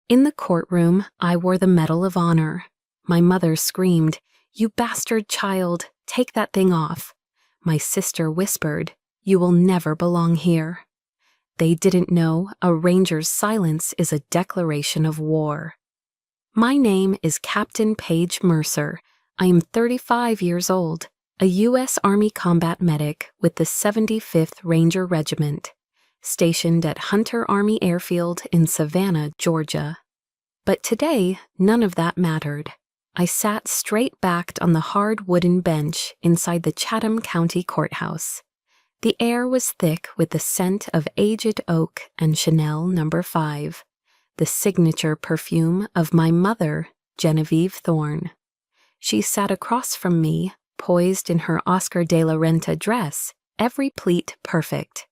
In the courtroom, I wore the Medal of Honor. My mother screamed, "You bastard child, take that thing off." My sister whispered, "You will never belong here." They didn't know a ranger's silence is a declaration of war. My name is Captain Paige Mercer. I am 35 years old, a U.S. Army combat medic with the 75th Ranger Regiment, stationed at Hunter Army Airfield in Savannah, Georgia. But today, none of that mattered. I sat straight-backed on the hard wooden bench inside the Chatham County Courthouse. The air was thick with the scent of aged oak and Chanel No. 5, the signature perfume of my mother, Genevieve Thorne. She sat across from me, poised in her Oscar de la Renta dress, every pleat perfect.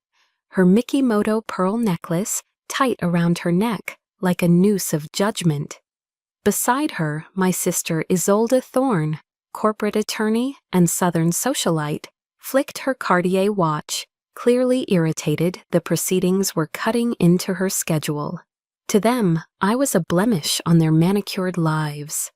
Her Mikimoto pearl necklace tight around her neck, like a noose of judgment. Beside her, my sister Isolde Thorne, corporate attorney and Southern socialite, flicked her Cartier watch, clearly irritated the proceedings were cutting into her schedule. To them, I was a blemish on their manicured lives.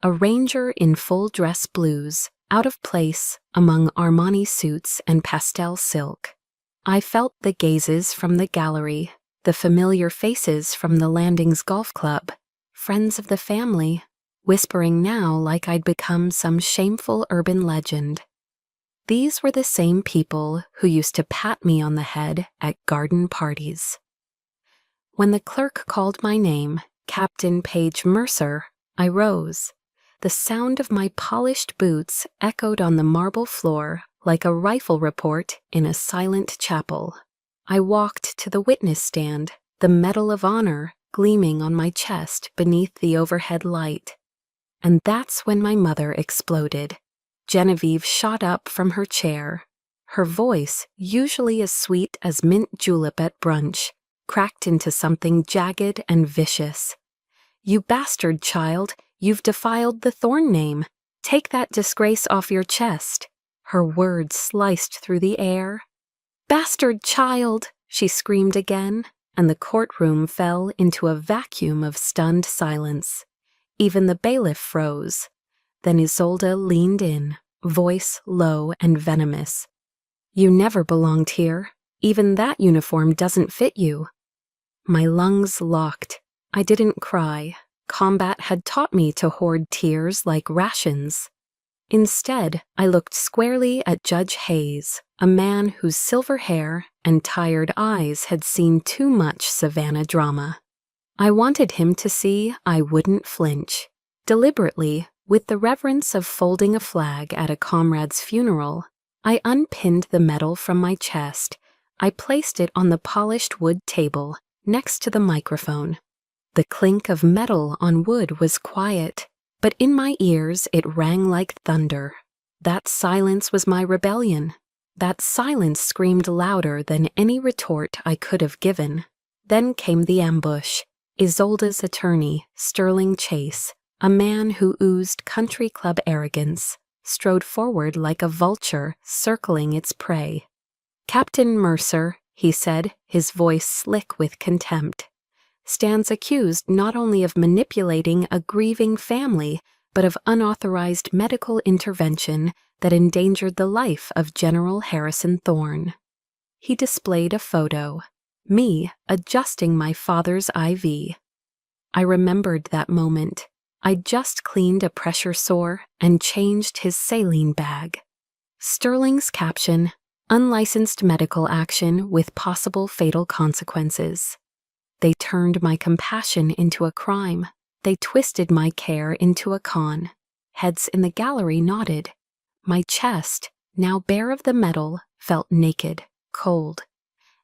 A ranger in full dress blues, out of place among Armani suits and pastel silk. I felt the gazes from the gallery, the familiar faces from the Landings Golf Club, friends of the family, whispering now like I'd become some shameful urban legend. These were the same people who used to pat me on the head at garden parties. When the clerk called my name, Captain Paige Mercer, I rose. The sound of my polished boots echoed on the marble floor like a rifle report in a silent chapel. I walked to the witness stand, the Medal of Honor gleaming on my chest beneath the overhead light. And that's when my mother exploded. Genevieve shot up from her chair. Her voice, usually as sweet as mint julep at brunch, cracked into something jagged and vicious. "You bastard child, you've defiled the Thorne name. Take that disgrace off your chest." Her words sliced through the air. "Bastard child," she screamed again, and the courtroom fell into a vacuum of stunned silence. Even the bailiff froze. Then Isolde leaned in, voice low and venomous. "You never belonged here. Even that uniform doesn't fit you." My lungs locked. I didn't cry. Combat had taught me to hoard tears like rations. Instead, I looked squarely at Judge Hayes, a man whose silver hair and tired eyes had seen too much Savannah drama. I wanted him to see I wouldn't flinch. Deliberately, with the reverence of folding a flag at a comrade's funeral, I unpinned the medal from my chest. I placed it on the polished wood table, next to the microphone. The clink of metal on wood was quiet, but in my ears it rang like thunder. That silence was my rebellion. That silence screamed louder than any retort I could have given. Then came the ambush. Isolde's attorney, Sterling Chase, a man who oozed country club arrogance, strode forward like a vulture circling its prey. "Captain Mercer," he said, his voice slick with contempt, "stands accused not only of manipulating a grieving family, but of unauthorized medical intervention that endangered the life of General Harrison Thorne." He displayed a photo, me adjusting my father's IV. I remembered that moment. I'd just cleaned a pressure sore and changed his saline bag. Sterling's caption, "Unlicensed medical action with possible fatal consequences." They turned my compassion into a crime. They twisted my care into a con. Heads in the gallery nodded. My chest, now bare of the medal, felt naked, cold.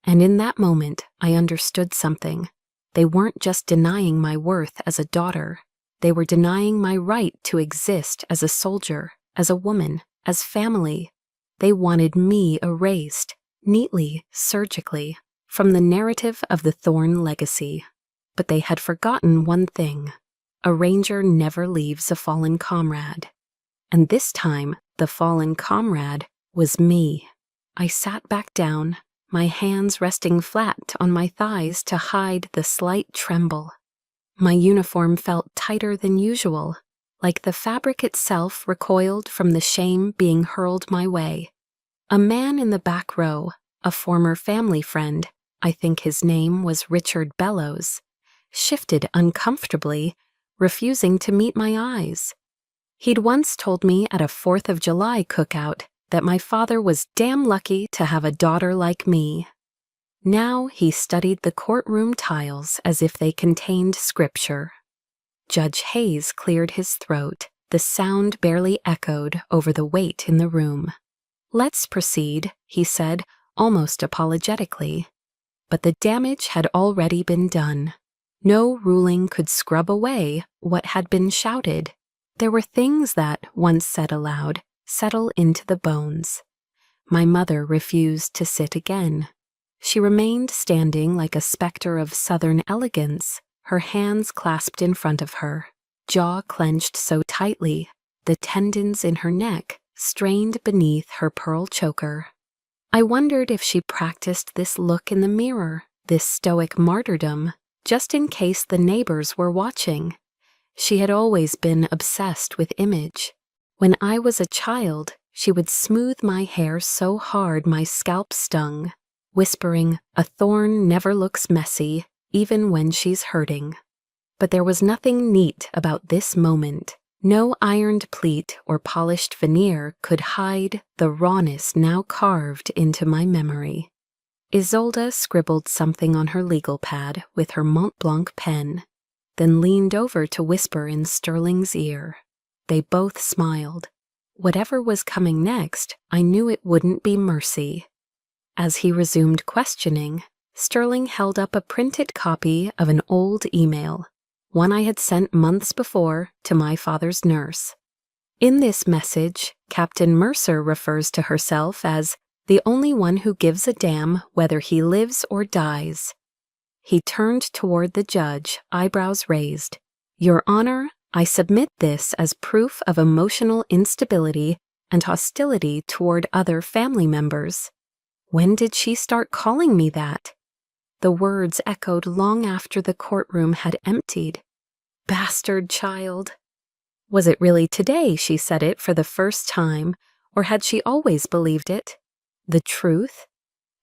And in that moment, I understood something. They weren't just denying my worth as a daughter. They were denying my right to exist as a soldier, as a woman, as family. They wanted me erased, neatly, surgically, from the narrative of the Thorne legacy. But they had forgotten one thing. A ranger never leaves a fallen comrade. And this time, the fallen comrade was me. I sat back down, my hands resting flat on my thighs to hide the slight tremble. My uniform felt tighter than usual, like the fabric itself recoiled from the shame being hurled my way. A man in the back row, a former family friend, I think his name was Richard Bellows, shifted uncomfortably, refusing to meet my eyes. He'd once told me at a 4th of July cookout that my father was damn lucky to have a daughter like me. Now he studied the courtroom tiles as if they contained scripture. Judge Hayes cleared his throat. The sound barely echoed over the weight in the room. "Let's proceed," he said, almost apologetically. But the damage had already been done. No ruling could scrub away what had been shouted. There were things that, once said aloud, settle into the bones. My mother refused to sit again. She remained standing like a specter of Southern elegance, her hands clasped in front of her, jaw clenched so tightly, the tendons in her neck strained beneath her pearl choker. I wondered if she practiced this look in the mirror, this stoic martyrdom, just in case the neighbors were watching. She had always been obsessed with image. When I was a child, she would smooth my hair so hard my scalp stung, whispering, "A thorn never looks messy, even when she's hurting." But there was nothing neat about this moment. No ironed pleat or polished veneer could hide the rawness now carved into my memory. Isolde scribbled something on her legal pad with her Mont Blanc pen, then leaned over to whisper in Sterling's ear. They both smiled. Whatever was coming next, I knew it wouldn't be mercy. As he resumed questioning, Sterling held up a printed copy of an old email, one I had sent months before to my father's nurse. In this message, Captain Mercer refers to herself as the only one who gives a damn whether he lives or dies. He turned toward the judge, eyebrows raised. "Your Honor, I submit this as proof of emotional instability and hostility toward other family members." When did she start calling me that? The words echoed long after the courtroom had emptied. Bastard child. Was it really today she said it for the first time, or had she always believed it? The truth?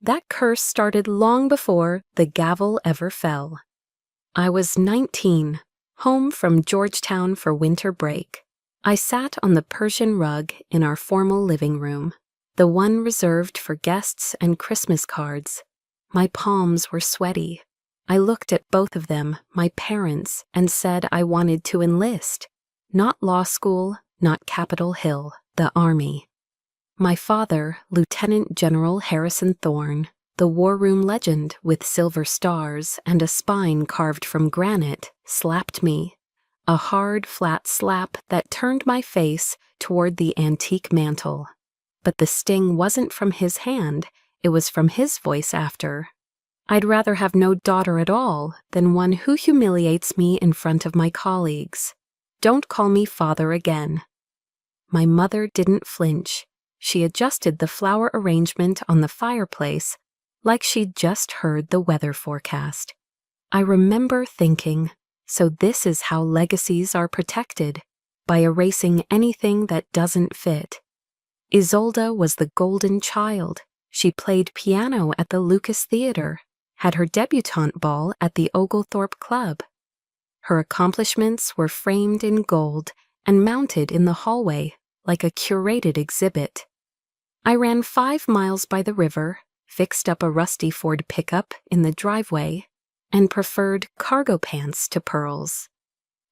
That curse started long before the gavel ever fell. I was 19, home from Georgetown for winter break. I sat on the Persian rug in our formal living room, the one reserved for guests and Christmas cards. My palms were sweaty. I looked at both of them, my parents, and said I wanted to enlist. Not law school, not Capitol Hill, the Army. My father, Lieutenant General Harrison Thorne, the war room legend with silver stars and a spine carved from granite, slapped me. A hard, flat slap that turned my face toward the antique mantel. But the sting wasn't from his hand, it was from his voice after. I'd rather have no daughter at all than one who humiliates me in front of my colleagues. Don't call me father again. My mother didn't flinch. She adjusted the flower arrangement on the fireplace like she'd just heard the weather forecast. I remember thinking, so this is how legacies are protected, by erasing anything that doesn't fit. Isolde was the golden child. She played piano at the Lucas Theater, had her debutante ball at the Oglethorpe Club. Her accomplishments were framed in gold and mounted in the hallway like a curated exhibit. I ran 5 miles by the river, fixed up a rusty Ford pickup in the driveway, and preferred cargo pants to pearls.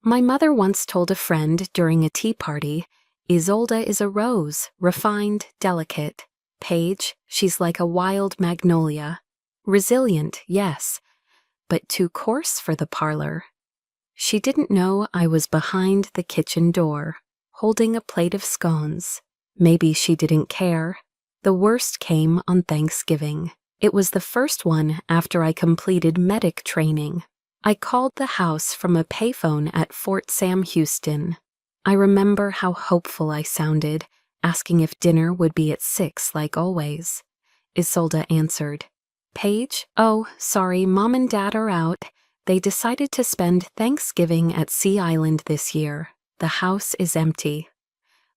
My mother once told a friend during a tea party, "Isolde is a rose, refined, delicate. Paige, she's like a wild magnolia. Resilient, yes, but too coarse for the parlor." She didn't know I was behind the kitchen door, holding a plate of scones. Maybe she didn't care. The worst came on Thanksgiving. It was the first one after I completed medic training. I called the house from a payphone at Fort Sam Houston. I remember how hopeful I sounded, asking if dinner would be at 6 like always. Isolde answered, "Paige? Oh, sorry, Mom and Dad are out. They decided to spend Thanksgiving at Sea Island this year. The house is empty.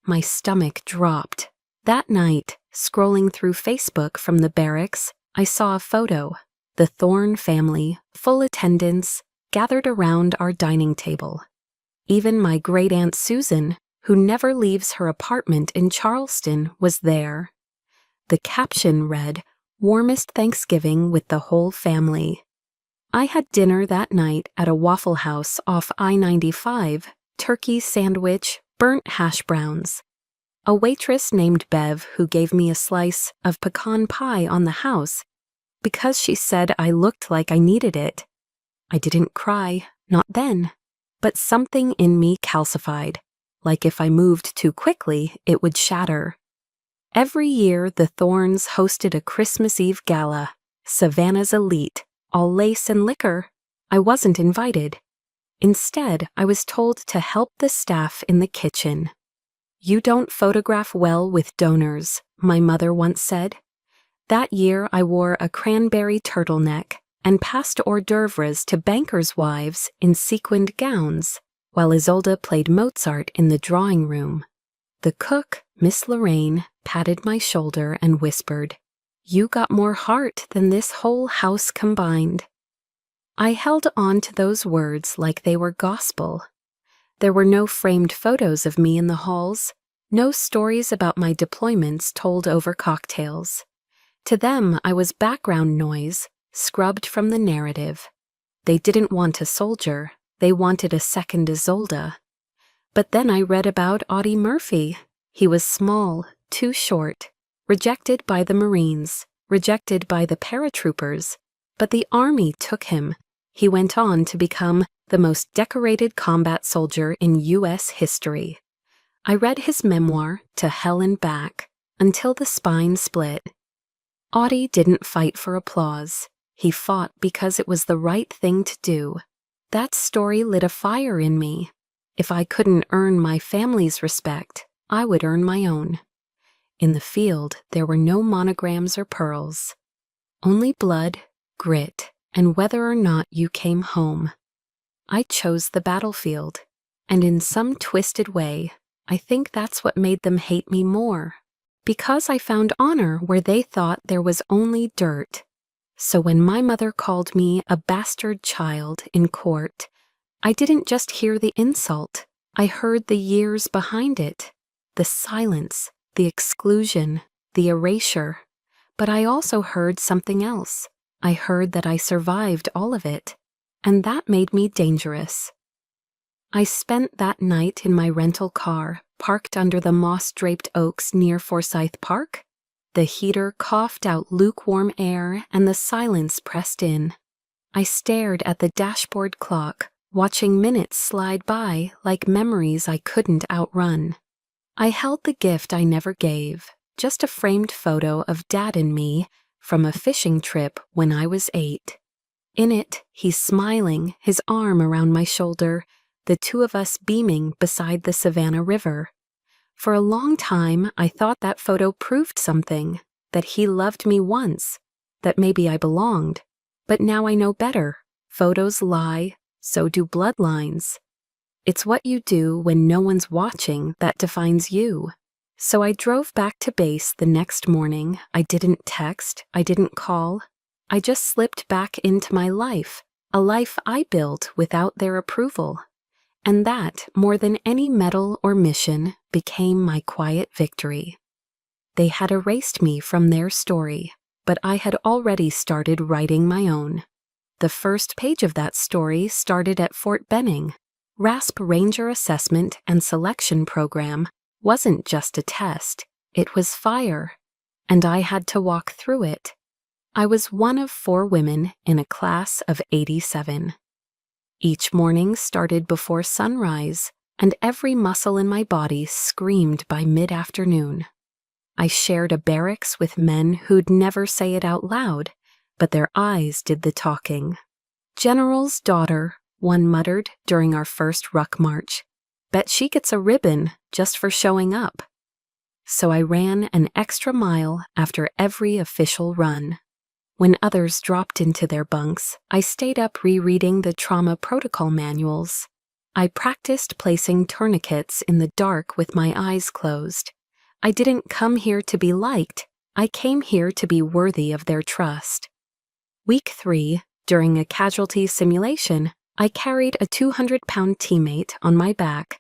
My stomach dropped. That night, scrolling through Facebook from the barracks, I saw a photo. The Thorne family, full attendance, gathered around our dining table. Even my great-aunt Susan, who never leaves her apartment in Charleston, was there. The caption read, "Warmest Thanksgiving with the whole family." I had dinner that night at a Waffle House off I-95, turkey sandwich, burnt hash browns. A waitress named Bev who gave me a slice of pecan pie on the house because she said I looked like I needed it. I didn't cry, not then, but something in me calcified, like if I moved too quickly, it would shatter. Every year, the Thornes hosted a Christmas Eve gala, Savannah's Elite, all lace and liquor. I wasn't invited. Instead, I was told to help the staff in the kitchen. "You don't photograph well with donors," my mother once said. That year, I wore a cranberry turtleneck and passed hors d'oeuvres to bankers' wives in sequined gowns, while Isolde played Mozart in the drawing room. The cook, Miss Lorraine, patted my shoulder and whispered, "You got more heart than this whole house combined." I held on to those words like they were gospel. There were no framed photos of me in the halls, no stories about my deployments told over cocktails. To them, I was background noise, scrubbed from the narrative. They didn't want a soldier, they wanted a second Isolde. But then I read about Audie Murphy. He was small, too short, rejected by the Marines, rejected by the paratroopers, but the Army took him. He went on to become the most decorated combat soldier in U.S. history. I read his memoir, To Hell and Back, until the spine split. Audie didn't fight for applause. He fought because it was the right thing to do. That story lit a fire in me. If I couldn't earn my family's respect, I would earn my own. In the field, there were no monograms or pearls. Only blood, grit, and whether or not you came home. I chose the battlefield, and in some twisted way, I think that's what made them hate me more. Because I found honor where they thought there was only dirt. So when my mother called me a bastard child in court, I didn't just hear the insult, I heard the years behind it, the silence, the exclusion, the erasure. But I also heard something else. I heard that I survived all of it, and that made me dangerous. I spent that night in my rental car, parked under the moss-draped oaks near Forsyth Park. The heater coughed out lukewarm air and the silence pressed in. I stared at the dashboard clock, watching minutes slide by like memories I couldn't outrun. I held the gift I never gave, just a framed photo of Dad and me from a fishing trip when I was 8. In it, he's smiling, his arm around my shoulder, the two of us beaming beside the Savannah River. For a long time, I thought that photo proved something, that he loved me once, that maybe I belonged. But now I know better. Photos lie, so do bloodlines. It's what you do when no one's watching that defines you. So I drove back to base the next morning. I didn't text, I didn't call. I just slipped back into my life, a life I built without their approval. And that, more than any medal or mission, became my quiet victory. They had erased me from their story, but I had already started writing my own. The first page of that story started at Fort Benning. RASP Ranger Assessment and Selection Program wasn't just a test, it was fire, and I had to walk through it. I was one of 4 women in a class of 87. Each morning started before sunrise, and every muscle in my body screamed by mid-afternoon. I shared a barracks with men who'd never say it out loud, but their eyes did the talking. "General's daughter," one muttered during our first ruck march. "Bet she gets a ribbon just for showing up." So I ran an extra mile after every official run. When others dropped into their bunks, I stayed up rereading the trauma protocol manuals. I practiced placing tourniquets in the dark with my eyes closed. I didn't come here to be liked. I came here to be worthy of their trust. Week 3, during a casualty simulation, I carried a 200-pound teammate on my back.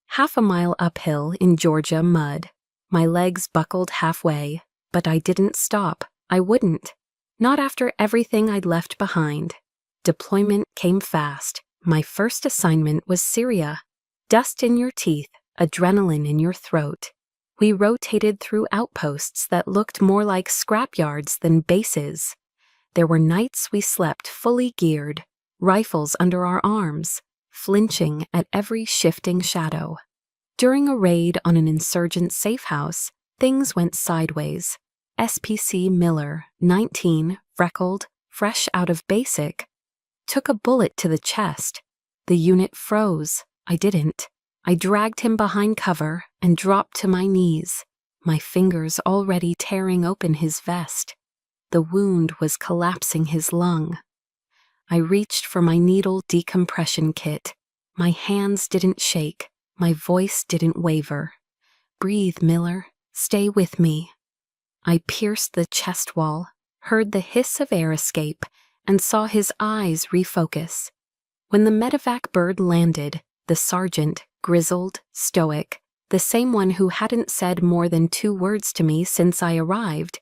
Half a mile uphill in Georgia mud. My legs buckled halfway, but I didn't stop. I wouldn't. Not after everything I'd left behind. Deployment came fast. My first assignment was Syria. Dust in your teeth, adrenaline in your throat. We rotated through outposts that looked more like scrapyards than bases. There were nights we slept fully geared, rifles under our arms, flinching at every shifting shadow. During a raid on an insurgent safe house, things went sideways. SPC Miller, 19, freckled, fresh out of basic, took a bullet to the chest. The unit froze. I didn't. I dragged him behind cover and dropped to my knees, my fingers already tearing open his vest. The wound was collapsing his lung. I reached for my needle decompression kit. My hands didn't shake. My voice didn't waver. Breathe, Miller. Stay with me. I pierced the chest wall, heard the hiss of air escape, and saw his eyes refocus. When the medevac bird landed, the sergeant, grizzled, stoic, the same one who hadn't said more than 2 words to me since I arrived,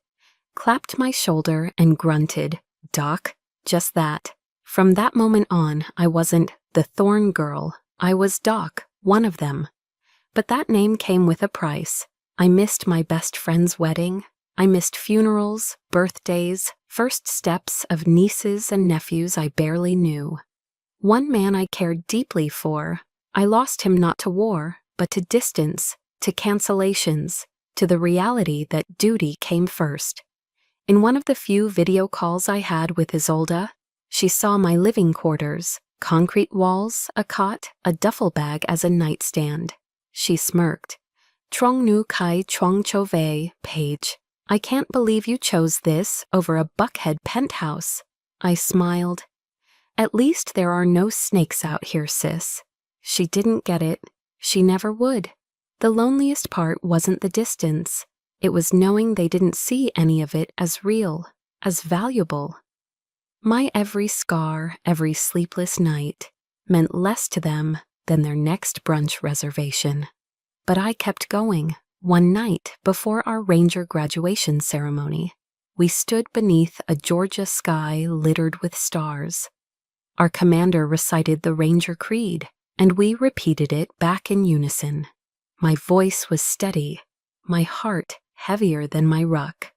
clapped my shoulder and grunted, "Doc," just that. From that moment on, I wasn't the Thorn Girl. I was Doc, one of them. But that name came with a price. I missed my best friend's wedding. I missed funerals, birthdays, first steps of nieces and nephews I barely knew. One man I cared deeply for, I lost him not to war, but to distance, to cancellations, to the reality that duty came first. In one of the few video calls I had with Isolde, she saw my living quarters, concrete walls, a cot, a duffel bag as a nightstand. She smirked. "Trong nu kai chuang chove, Paige. I can't believe you chose this over a Buckhead penthouse." I smiled. "At least there are no snakes out here, sis." She didn't get it. She never would. The loneliest part wasn't the distance. It was knowing they didn't see any of it as real, as valuable. My every scar, every sleepless night, meant less to them than their next brunch reservation. But I kept going. One night, before our Ranger graduation ceremony, we stood beneath a Georgia sky littered with stars. Our commander recited the Ranger Creed, and we repeated it back in unison. My voice was steady, my heart heavier than my ruck.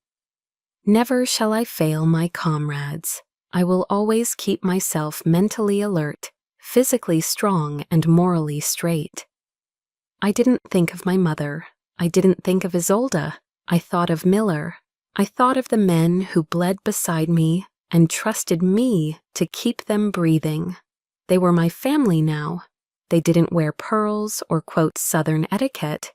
Never shall I fail my comrades. I will always keep myself mentally alert, physically strong, and morally straight. I didn't think of my mother. I didn't think of Isolde. I thought of Miller. I thought of the men who bled beside me and trusted me to keep them breathing. They were my family now. They didn't wear pearls or quote Southern etiquette.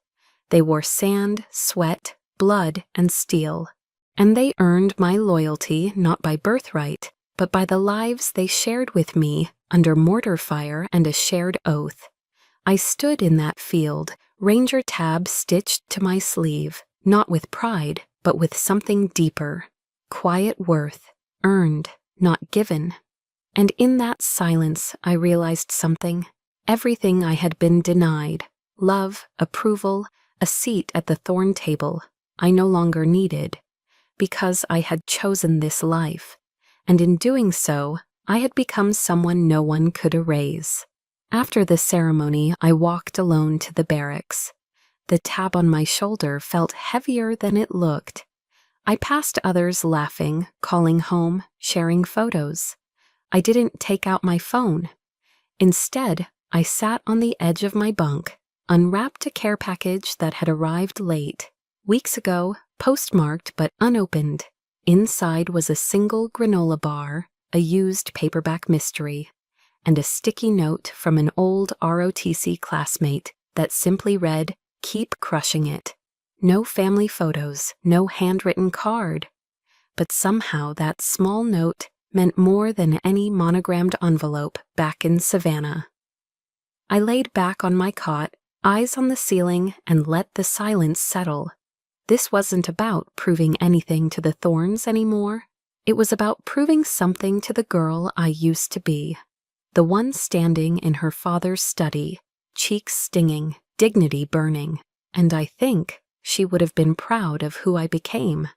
They wore sand, sweat, blood, and steel. And they earned my loyalty not by birthright, but by the lives they shared with me under mortar fire and a shared oath. I stood in that field, Ranger tab stitched to my sleeve, not with pride, but with something deeper. Quiet worth, earned, not given. And in that silence, I realized something. Everything I had been denied, love, approval, a seat at the Thorn table, I no longer needed, because I had chosen this life. And in doing so, I had become someone no one could erase. After the ceremony, I walked alone to the barracks. The tab on my shoulder felt heavier than it looked. I passed others laughing, calling home, sharing photos. I didn't take out my phone. Instead, I sat on the edge of my bunk, unwrapped a care package that had arrived late, weeks ago, postmarked but unopened. Inside was a single granola bar, a used paperback mystery, and a sticky note from an old ROTC classmate that simply read, "Keep crushing it." No family photos, no handwritten card. but somehow that small note meant more than any monogrammed envelope back in Savannah. I laid back on my cot, eyes on the ceiling, and let the silence settle. This wasn't about proving anything to the Thorns anymore. It was about proving something to the girl I used to be, the one standing in her father's study, cheeks stinging, dignity burning, and I think she would have been proud of who I became.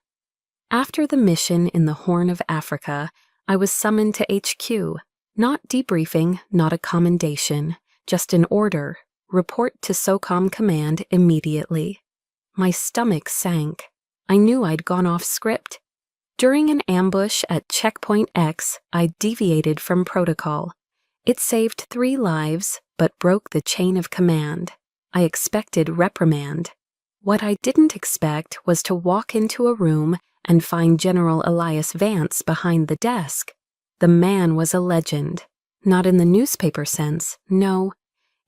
After the mission in the Horn of Africa, I was summoned to HQ. Not debriefing, not a commendation, just an order. Report to SOCOM Command immediately. My stomach sank. I knew I'd gone off script. During an ambush at Checkpoint X, I deviated from protocol. It saved 3 lives, but broke the chain of command. I expected reprimand. What I didn't expect was to walk into a room and find General Elias Vance behind the desk. The man was a legend. Not in the newspaper sense, no.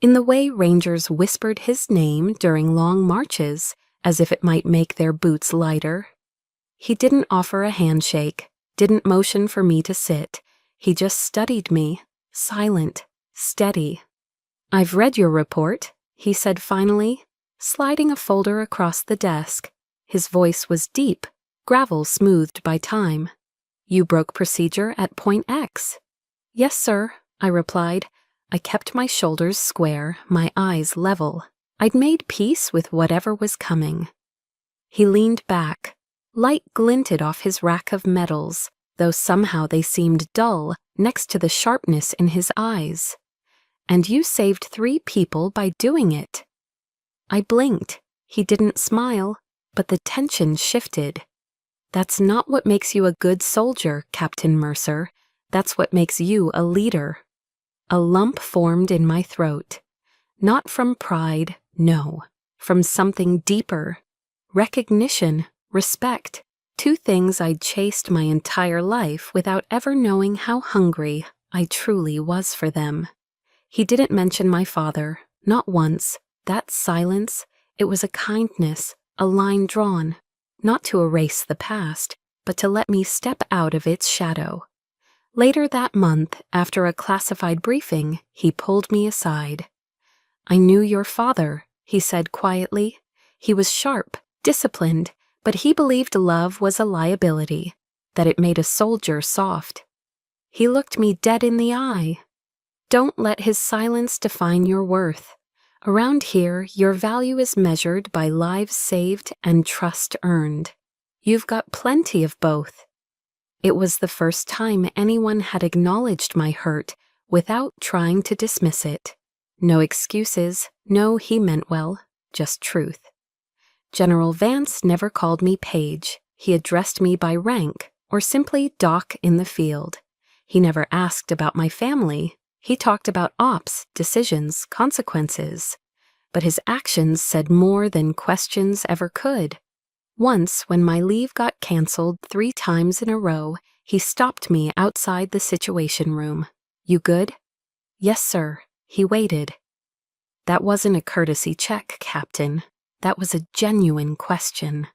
In the way Rangers whispered his name during long marches, as if it might make their boots lighter. He didn't offer a handshake, didn't motion for me to sit. He just studied me, silent, steady. "I've read your report," he said finally, sliding a folder across the desk. His voice was deep, gravel smoothed by time. "You broke procedure at Point X." "Yes, sir," I replied. I kept my shoulders square, my eyes level. I'd made peace with whatever was coming. He leaned back. Light glinted off his rack of medals, though somehow they seemed dull next to the sharpness in his eyes. "And you saved 3 people by doing it." I blinked. He didn't smile, but the tension shifted. "That's not what makes you a good soldier, Captain Mercer. That's what makes you a leader." A lump formed in my throat. Not from pride, no. From something deeper. Recognition, respect. 2 things I'd chased my entire life without ever knowing how hungry I truly was for them. He didn't mention my father, not once. That silence, it was a kindness, a line drawn, not to erase the past, but to let me step out of its shadow. Later that month, after a classified briefing, he pulled me aside. "I knew your father," he said quietly. He was sharp, disciplined, but he believed love was a liability, that it made a soldier soft. He looked me dead in the eye. "Don't let his silence define your worth. Around here, your value is measured by lives saved and trust earned. You've got plenty of both." It was the first time anyone had acknowledged my hurt without trying to dismiss it. No excuses, no he meant well, just truth. General Vance never called me Paige. He addressed me by rank, or simply Doc in the field. He never asked about my family. He talked about ops, decisions, consequences. But his actions said more than questions ever could. Once, when my leave got canceled 3 times in a row, he stopped me outside the Situation Room. "You good?" "Yes, sir." He waited. "That wasn't a courtesy check, Captain. That was a genuine question."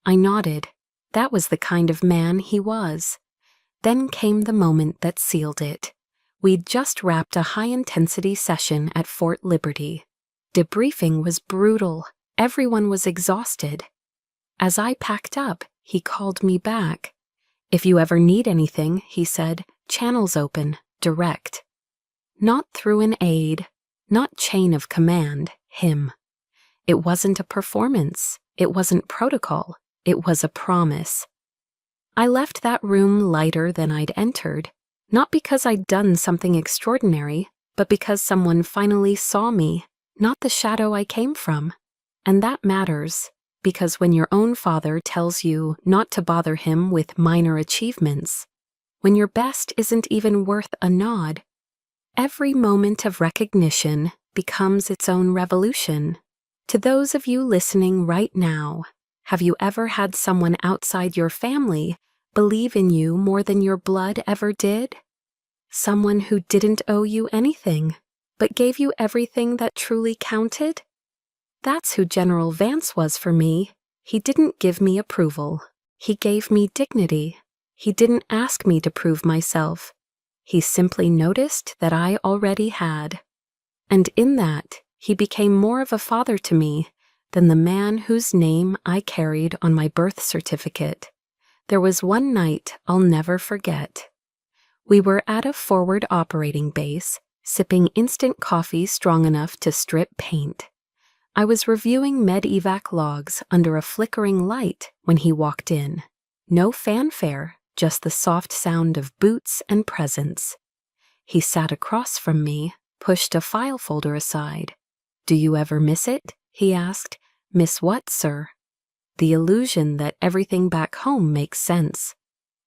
I nodded. That was the kind of man he was. Then came the moment that sealed it. We'd just wrapped a high-intensity session at Fort Liberty. Debriefing was brutal. Everyone was exhausted. As I packed up, he called me back. "If you ever need anything," he said, "channels open, direct." Not through an aide, not chain of command, him. It wasn't a performance. It wasn't protocol. It was a promise. I left that room lighter than I'd entered, not because I'd done something extraordinary, but because someone finally saw me, not the shadow I came from. And that matters. Because when your own father tells you not to bother him with minor achievements, when your best isn't even worth a nod, every moment of recognition becomes its own revolution. To those of you listening right now, have you ever had someone outside your family believe in you more than your blood ever did? Someone who didn't owe you anything, but gave you everything that truly counted? That's who General Vance was for me. He didn't give me approval. He gave me dignity. He didn't ask me to prove myself. He simply noticed that I already had. And in that, he became more of a father to me than the man whose name I carried on my birth certificate. There was one night I'll never forget. We were at a forward operating base, sipping instant coffee strong enough to strip paint. I was reviewing medevac logs under a flickering light when he walked in. No fanfare, just the soft sound of boots and presents. He sat across from me, pushed a file folder aside. "Do you ever miss it?" he asked. "Miss what, sir?" The illusion that everything back home makes sense.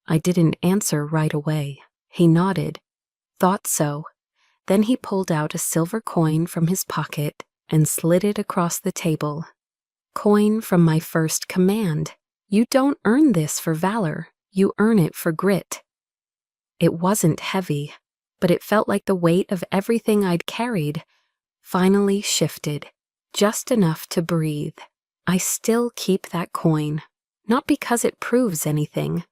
I didn't answer right away. He nodded. "Thought so." Then he pulled out a silver coin from his pocket and slid it across the table. "Coin from my first command. You don't earn this for valor. You earn it for grit." It wasn't heavy, but it felt like the weight of everything I'd carried finally shifted, just enough to breathe. I still keep that coin, not because it proves anything,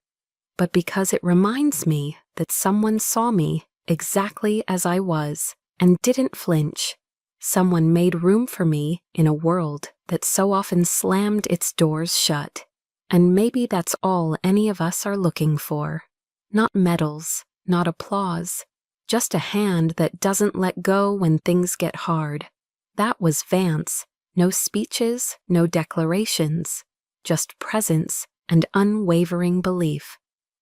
but because it reminds me that someone saw me exactly as I was and didn't flinch. Someone made room for me in a world that so often slammed its doors shut. And maybe that's all any of us are looking for. Not medals, not applause, just a hand that doesn't let go when things get hard. That was Vance. No speeches, no declarations, just presence and unwavering belief.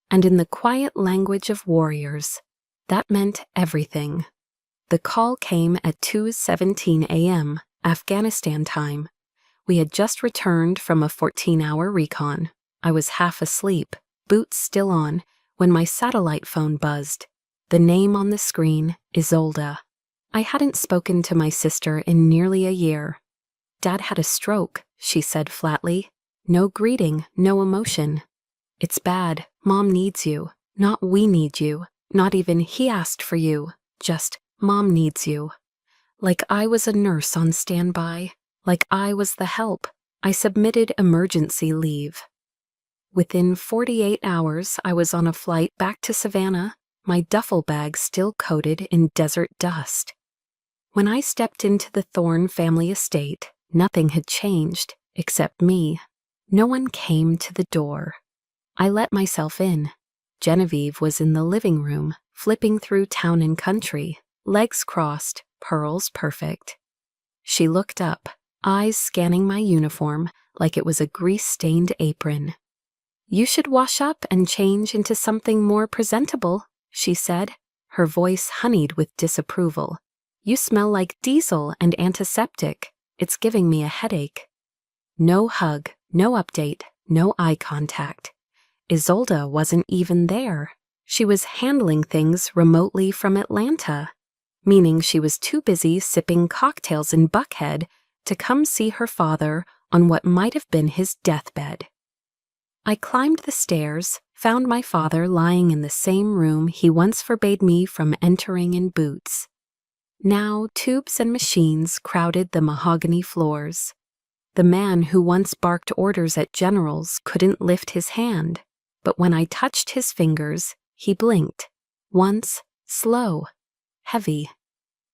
And in the quiet language of warriors, that meant everything. The call came at 2:17 a.m., Afghanistan time. We had just returned from a 14-hour recon. I was half asleep, boots still on, when my satellite phone buzzed. The name on the screen, Isolde. I hadn't spoken to my sister in nearly a year. "Dad had a stroke," she said flatly. No greeting, no emotion. "It's bad. Mom needs you. Not we need you. Not even he asked for you. Just Mom needs you." Like I was a nurse on standby. Like I was the help. I submitted emergency leave. Within 48 hours, I was on a flight back to Savannah, my duffel bag still coated in desert dust. When I stepped into the Thorne family estate, nothing had changed, except me. No one came to the door. I let myself in. Genevieve was in the living room, flipping through Town and Country, legs crossed, pearls perfect. She looked up, eyes scanning my uniform like it was a grease-stained apron. "You should wash up and change into something more presentable," she said, her voice honeyed with disapproval. "You smell like diesel and antiseptic. It's giving me a headache." No hug, no update, no eye contact. Isolde wasn't even there. She was handling things remotely from Atlanta, meaning she was too busy sipping cocktails in Buckhead to come see her father on what might have been his deathbed. I climbed the stairs, found my father lying in the same room he once forbade me from entering in boots. Now tubes and machines crowded the mahogany floors. The man who once barked orders at generals couldn't lift his hand, but when I touched his fingers, he blinked. Once, slow, heavy.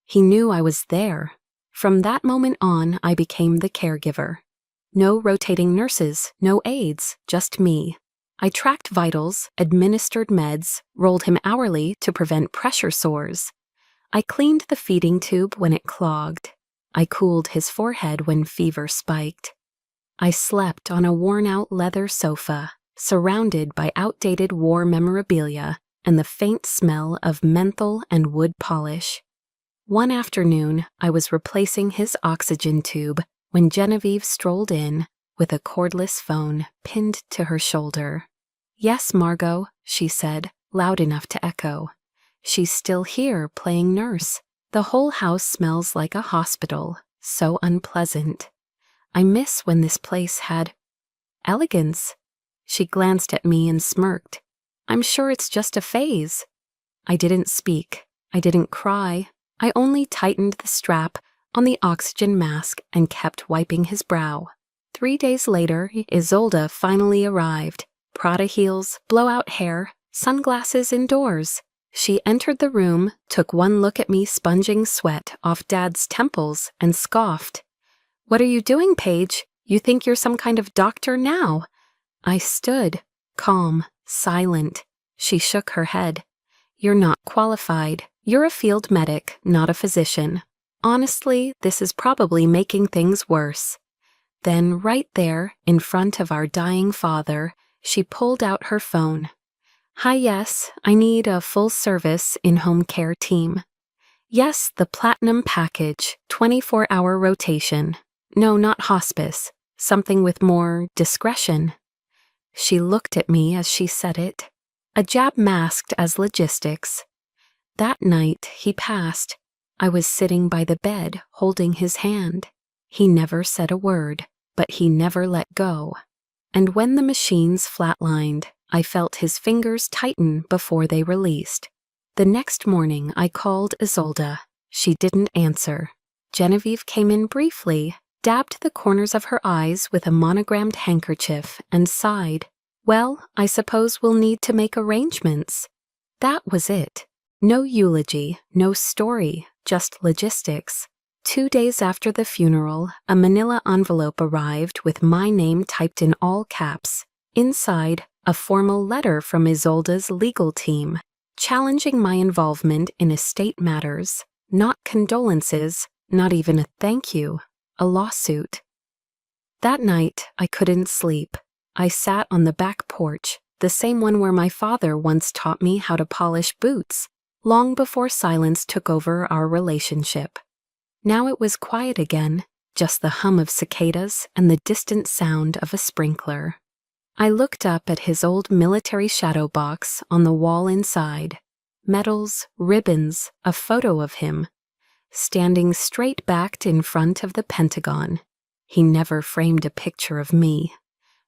He knew I was there. From that moment on, I became the caregiver. No rotating nurses, no aides, just me. I tracked vitals, administered meds, rolled him hourly to prevent pressure sores. I cleaned the feeding tube when it clogged. I cooled his forehead when fever spiked. I slept on a worn-out leather sofa, surrounded by outdated war memorabilia and the faint smell of menthol and wood polish. One afternoon, I was replacing his oxygen tube when Genevieve strolled in with a cordless phone pinned to her shoulder. "Yes, Margot," she said, loud enough to echo. "She's still here playing nurse. The whole house smells like a hospital, so unpleasant. I miss when this place had elegance." She glanced at me and smirked. "I'm sure it's just a phase." I didn't speak. I didn't cry. I only tightened the strap on the oxygen mask and kept wiping his brow. 3 days later, Isolde finally arrived, Prada heels, blowout hair, sunglasses indoors. She entered the room, took one look at me sponging sweat off Dad's temples, and scoffed. "What are you doing, Paige? You think you're some kind of doctor now?" I stood, calm, silent. She shook her head. "You're not qualified. You're a field medic, not a physician. Honestly, this is probably making things worse." Then, right there, in front of our dying father, she pulled out her phone. "Hi, yes, I need a full-service in-home care team. Yes, the platinum package, 24-hour rotation. No, not hospice. Something with more discretion." She looked at me as she said it. A jab masked as logistics. That night, he passed. I was sitting by the bed, holding his hand. He never said a word, but he never let go. And when the machines flatlined, I felt his fingers tighten before they released. The next morning, I called Isolde. She didn't answer. Genevieve came in briefly, dabbed the corners of her eyes with a monogrammed handkerchief, and sighed. "Well, I suppose we'll need to make arrangements." That was it. No eulogy, no story, just logistics. 2 days after the funeral, a manila envelope arrived with my name typed in all caps. Inside, a formal letter from Isolde's legal team, challenging my involvement in estate matters. Not condolences, not even a thank you, a lawsuit. That night, I couldn't sleep. I sat on the back porch, the same one where my father once taught me how to polish boots, long before silence took over our relationship. Now it was quiet again, just the hum of cicadas and the distant sound of a sprinkler. I looked up at his old military shadow box on the wall inside. Medals, ribbons, a photo of him, standing straight-backed in front of the Pentagon. He never framed a picture of me.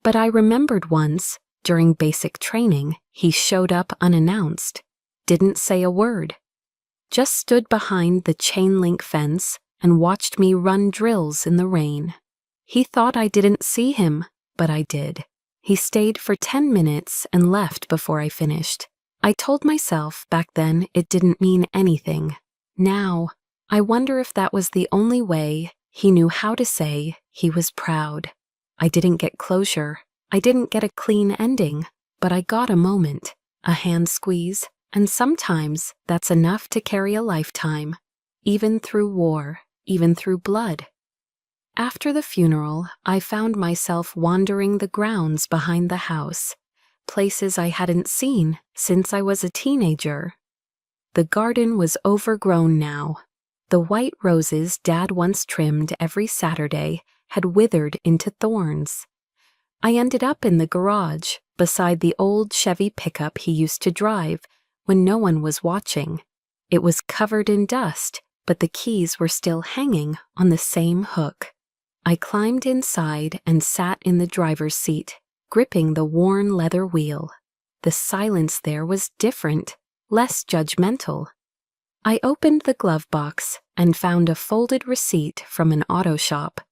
But I remembered once, during basic training, he showed up unannounced, didn't say a word, just stood behind the chain-link fence and watched me run drills in the rain. He thought I didn't see him, but I did. He stayed for 10 minutes and left before I finished. I told myself back then it didn't mean anything. Now, I wonder if that was the only way he knew how to say he was proud. I didn't get closure. I didn't get a clean ending, but I got a moment, a hand squeeze, and sometimes that's enough to carry a lifetime, even through war, even through blood. After the funeral, I found myself wandering the grounds behind the house, places I hadn't seen since I was a teenager. The garden was overgrown now. The white roses Dad once trimmed every Saturday had withered into thorns. I ended up in the garage, beside the old Chevy pickup he used to drive when no one was watching. It was covered in dust, but the keys were still hanging on the same hook. I climbed inside and sat in the driver's seat, gripping the worn leather wheel. The silence there was different, less judgmental. I opened the glove box and found a folded receipt from an auto shop.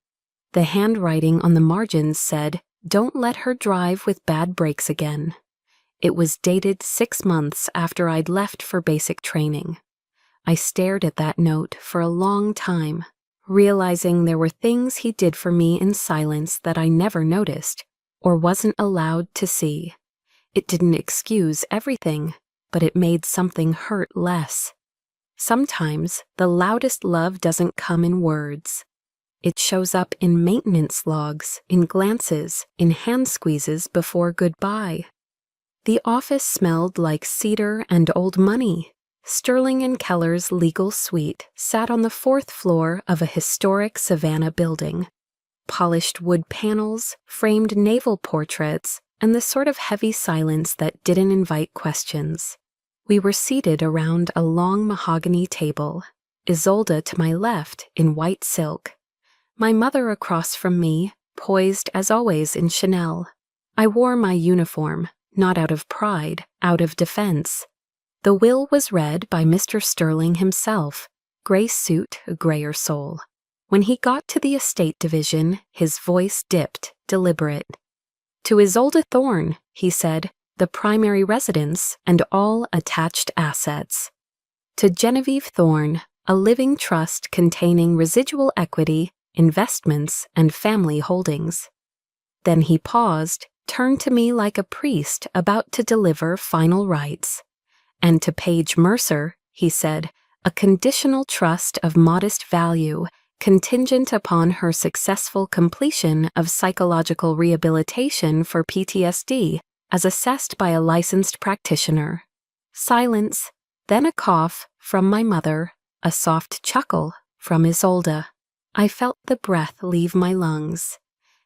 The handwriting on the margins said, "Don't let her drive with bad brakes again." It was dated 6 months after I'd left for basic training. I stared at that note for a long time, realizing there were things he did for me in silence that I never noticed or wasn't allowed to see. It didn't excuse everything, but it made something hurt less. Sometimes the loudest love doesn't come in words. It shows up in maintenance logs, in glances, in hand squeezes before goodbye. The office smelled like cedar and old money. Sterling and Keller's legal suite sat on the 4th floor of a historic Savannah building. Polished wood panels, framed naval portraits, and the sort of heavy silence that didn't invite questions. We were seated around a long mahogany table, Isolde to my left in white silk, my mother across from me, poised as always in Chanel. I wore my uniform, not out of pride, out of defense. The will was read by Mr. Sterling himself, gray suit, a grayer soul. When he got to the estate division, his voice dipped, deliberate. To Isolde Thorne, he said, the primary residence and all attached assets. To Genevieve Thorne, a living trust containing residual equity, investments, and family holdings. Then he paused, turned to me like a priest about to deliver final rites. And to Paige Mercer, he said, a conditional trust of modest value contingent upon her successful completion of psychological rehabilitation for PTSD as assessed by a licensed practitioner. Silence, then a cough from my mother, a soft chuckle from Isolde. I felt the breath leave my lungs.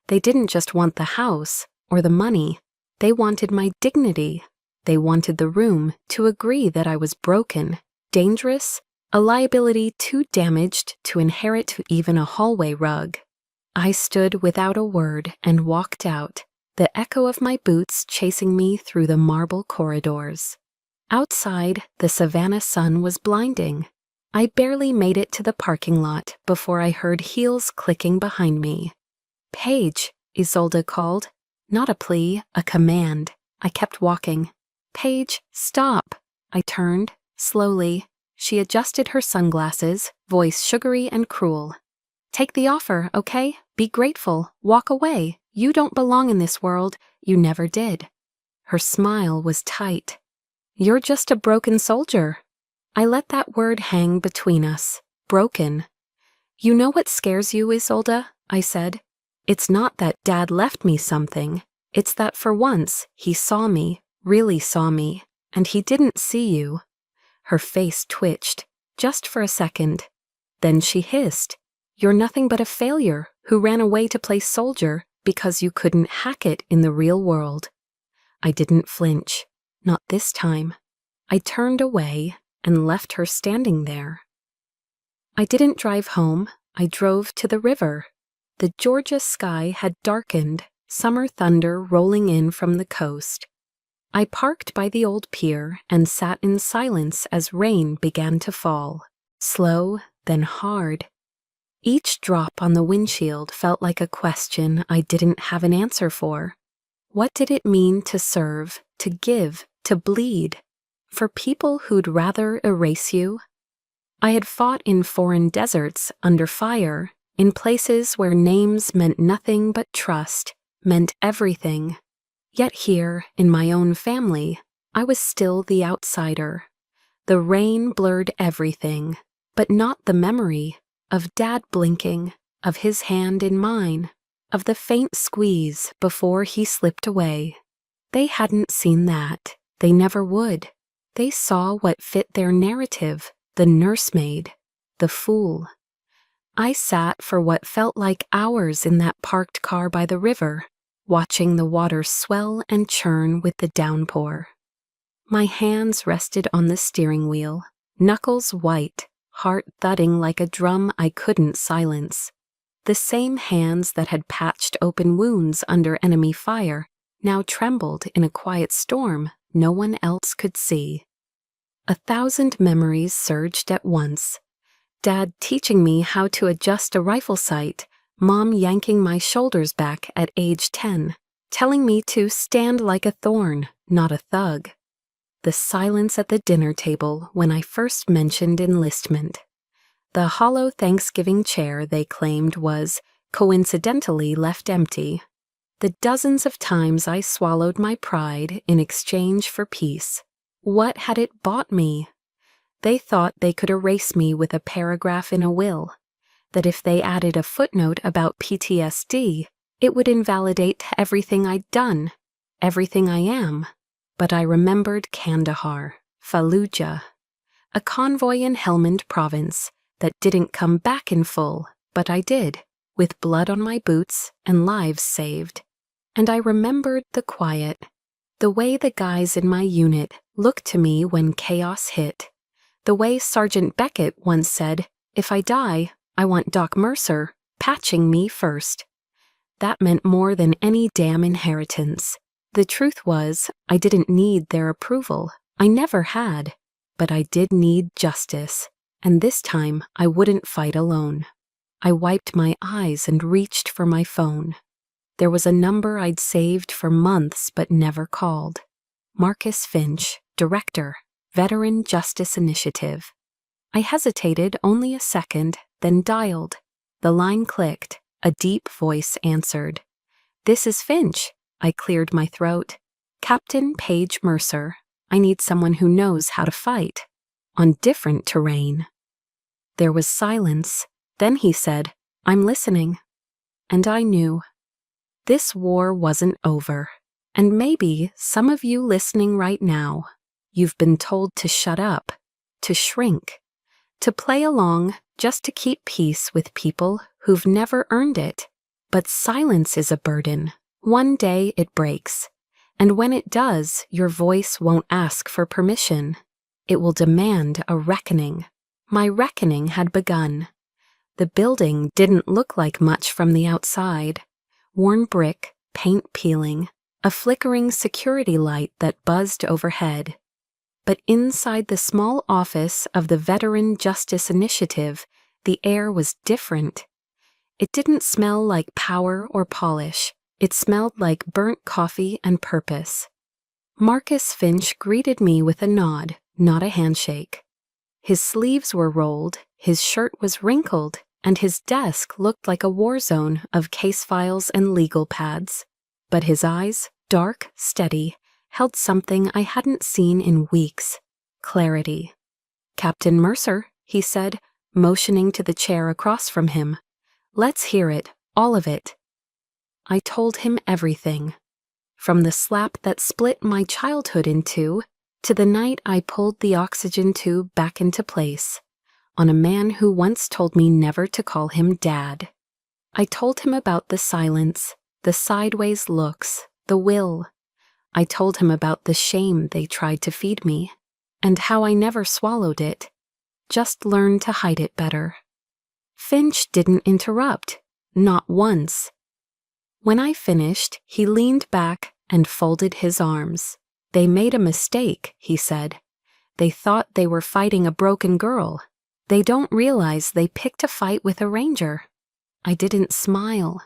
They didn't just want the house or the money. They wanted my dignity. They wanted the room to agree that I was broken, dangerous, a liability too damaged to inherit even a hallway rug. I stood without a word and walked out, the echo of my boots chasing me through the marble corridors. Outside, the Savannah sun was blinding. I barely made it to the parking lot before I heard heels clicking behind me. "Paige," Isolde called. Not a plea, a command. I kept walking. "Paige, stop." I turned, slowly. She adjusted her sunglasses, voice sugary and cruel. "Take the offer, okay? Be grateful. Walk away. You don't belong in this world. You never did." Her smile was tight. "You're just a broken soldier." I let that word hang between us. Broken. "You know what scares you, Isolde?" I said. "It's not that Dad left me something. It's that for once he saw me, really saw me, and he didn't see you." Her face twitched, just for a second. Then she hissed, "You're nothing but a failure who ran away to play soldier because you couldn't hack it in the real world." I didn't flinch. Not this time. I turned away and left her standing there. I didn't drive home. I drove to the river. The Georgia sky had darkened, summer thunder rolling in from the coast. I parked by the old pier and sat in silence as rain began to fall, slow, then hard. Each drop on the windshield felt like a question I didn't have an answer for. What did it mean to serve, to give, to bleed? For people who'd rather erase you? I had fought in foreign deserts under fire, in places where names meant nothing but trust, meant everything. Yet here, in my own family, I was still the outsider. The rain blurred everything, but not the memory of Dad blinking, of his hand in mine, of the faint squeeze before he slipped away. They hadn't seen that. They never would. They saw what fit their narrative, the nursemaid, the fool. I sat for what felt like hours in that parked car by the river, watching the water swell and churn with the downpour. My hands rested on the steering wheel, knuckles white, heart thudding like a drum I couldn't silence. The same hands that had patched open wounds under enemy fire now trembled in a quiet storm no one else could see. 1,000 memories surged at once. Dad teaching me how to adjust a rifle sight, Mom yanking my shoulders back at age 10, telling me to stand like a thorn, not a thug. The silence at the dinner table when I first mentioned enlistment. The hollow Thanksgiving chair they claimed was, coincidentally, left empty. The dozens of times I swallowed my pride in exchange for peace. What had it bought me? They thought they could erase me with a paragraph in a will, that if they added a footnote about PTSD, it would invalidate everything I'd done, everything I am. But I remembered Kandahar, Fallujah, a convoy in Helmand province that didn't come back in full, but I did, with blood on my boots and lives saved. And I remembered the quiet, the way the guys in my unit looked to me when chaos hit, the way Sergeant Beckett once said, "If I die, I want Doc Mercer patching me first." That meant more than any damn inheritance. The truth was, I didn't need their approval. I never had. But I did need justice, and this time I wouldn't fight alone. I wiped my eyes and reached for my phone. There was a number I'd saved for months but never called. Marcus Finch, Director, Veteran Justice Initiative. I hesitated only a second, then dialed. The line clicked. A deep voice answered. "This is Finch." I cleared my throat. "Captain Paige Mercer. I need someone who knows how to fight. On different terrain." There was silence. Then he said, "I'm listening." And I knew. This war wasn't over. And maybe some of you listening right now, you've been told to shut up, to shrink, to play along just to keep peace with people who've never earned it. But silence is a burden. One day it breaks. And when it does, your voice won't ask for permission. It will demand a reckoning. My reckoning had begun. The building didn't look like much from the outside. Worn brick, paint peeling, a flickering security light that buzzed overhead. But inside the small office of the Veteran Justice Initiative, the air was different. It didn't smell like power or polish. It smelled like burnt coffee and purpose. Marcus Finch greeted me with a nod, not a handshake. His sleeves were rolled, his shirt was wrinkled, and his desk looked like a war zone of case files and legal pads. But his eyes, dark, steady, held something I hadn't seen in weeks. Clarity. "Captain Mercer," he said, motioning to the chair across from him. "Let's hear it, all of it." I told him everything. From the slap that split my childhood in two, to the night I pulled the oxygen tube back into place, on a man who once told me never to call him Dad. I told him about the silence, the sideways looks, the will. I told him about the shame they tried to feed me, and how I never swallowed it, just learned to hide it better. Finch didn't interrupt, not once. When I finished, he leaned back and folded his arms. "They made a mistake," he said. "They thought they were fighting a broken girl. They don't realize they picked a fight with a ranger." I didn't smile,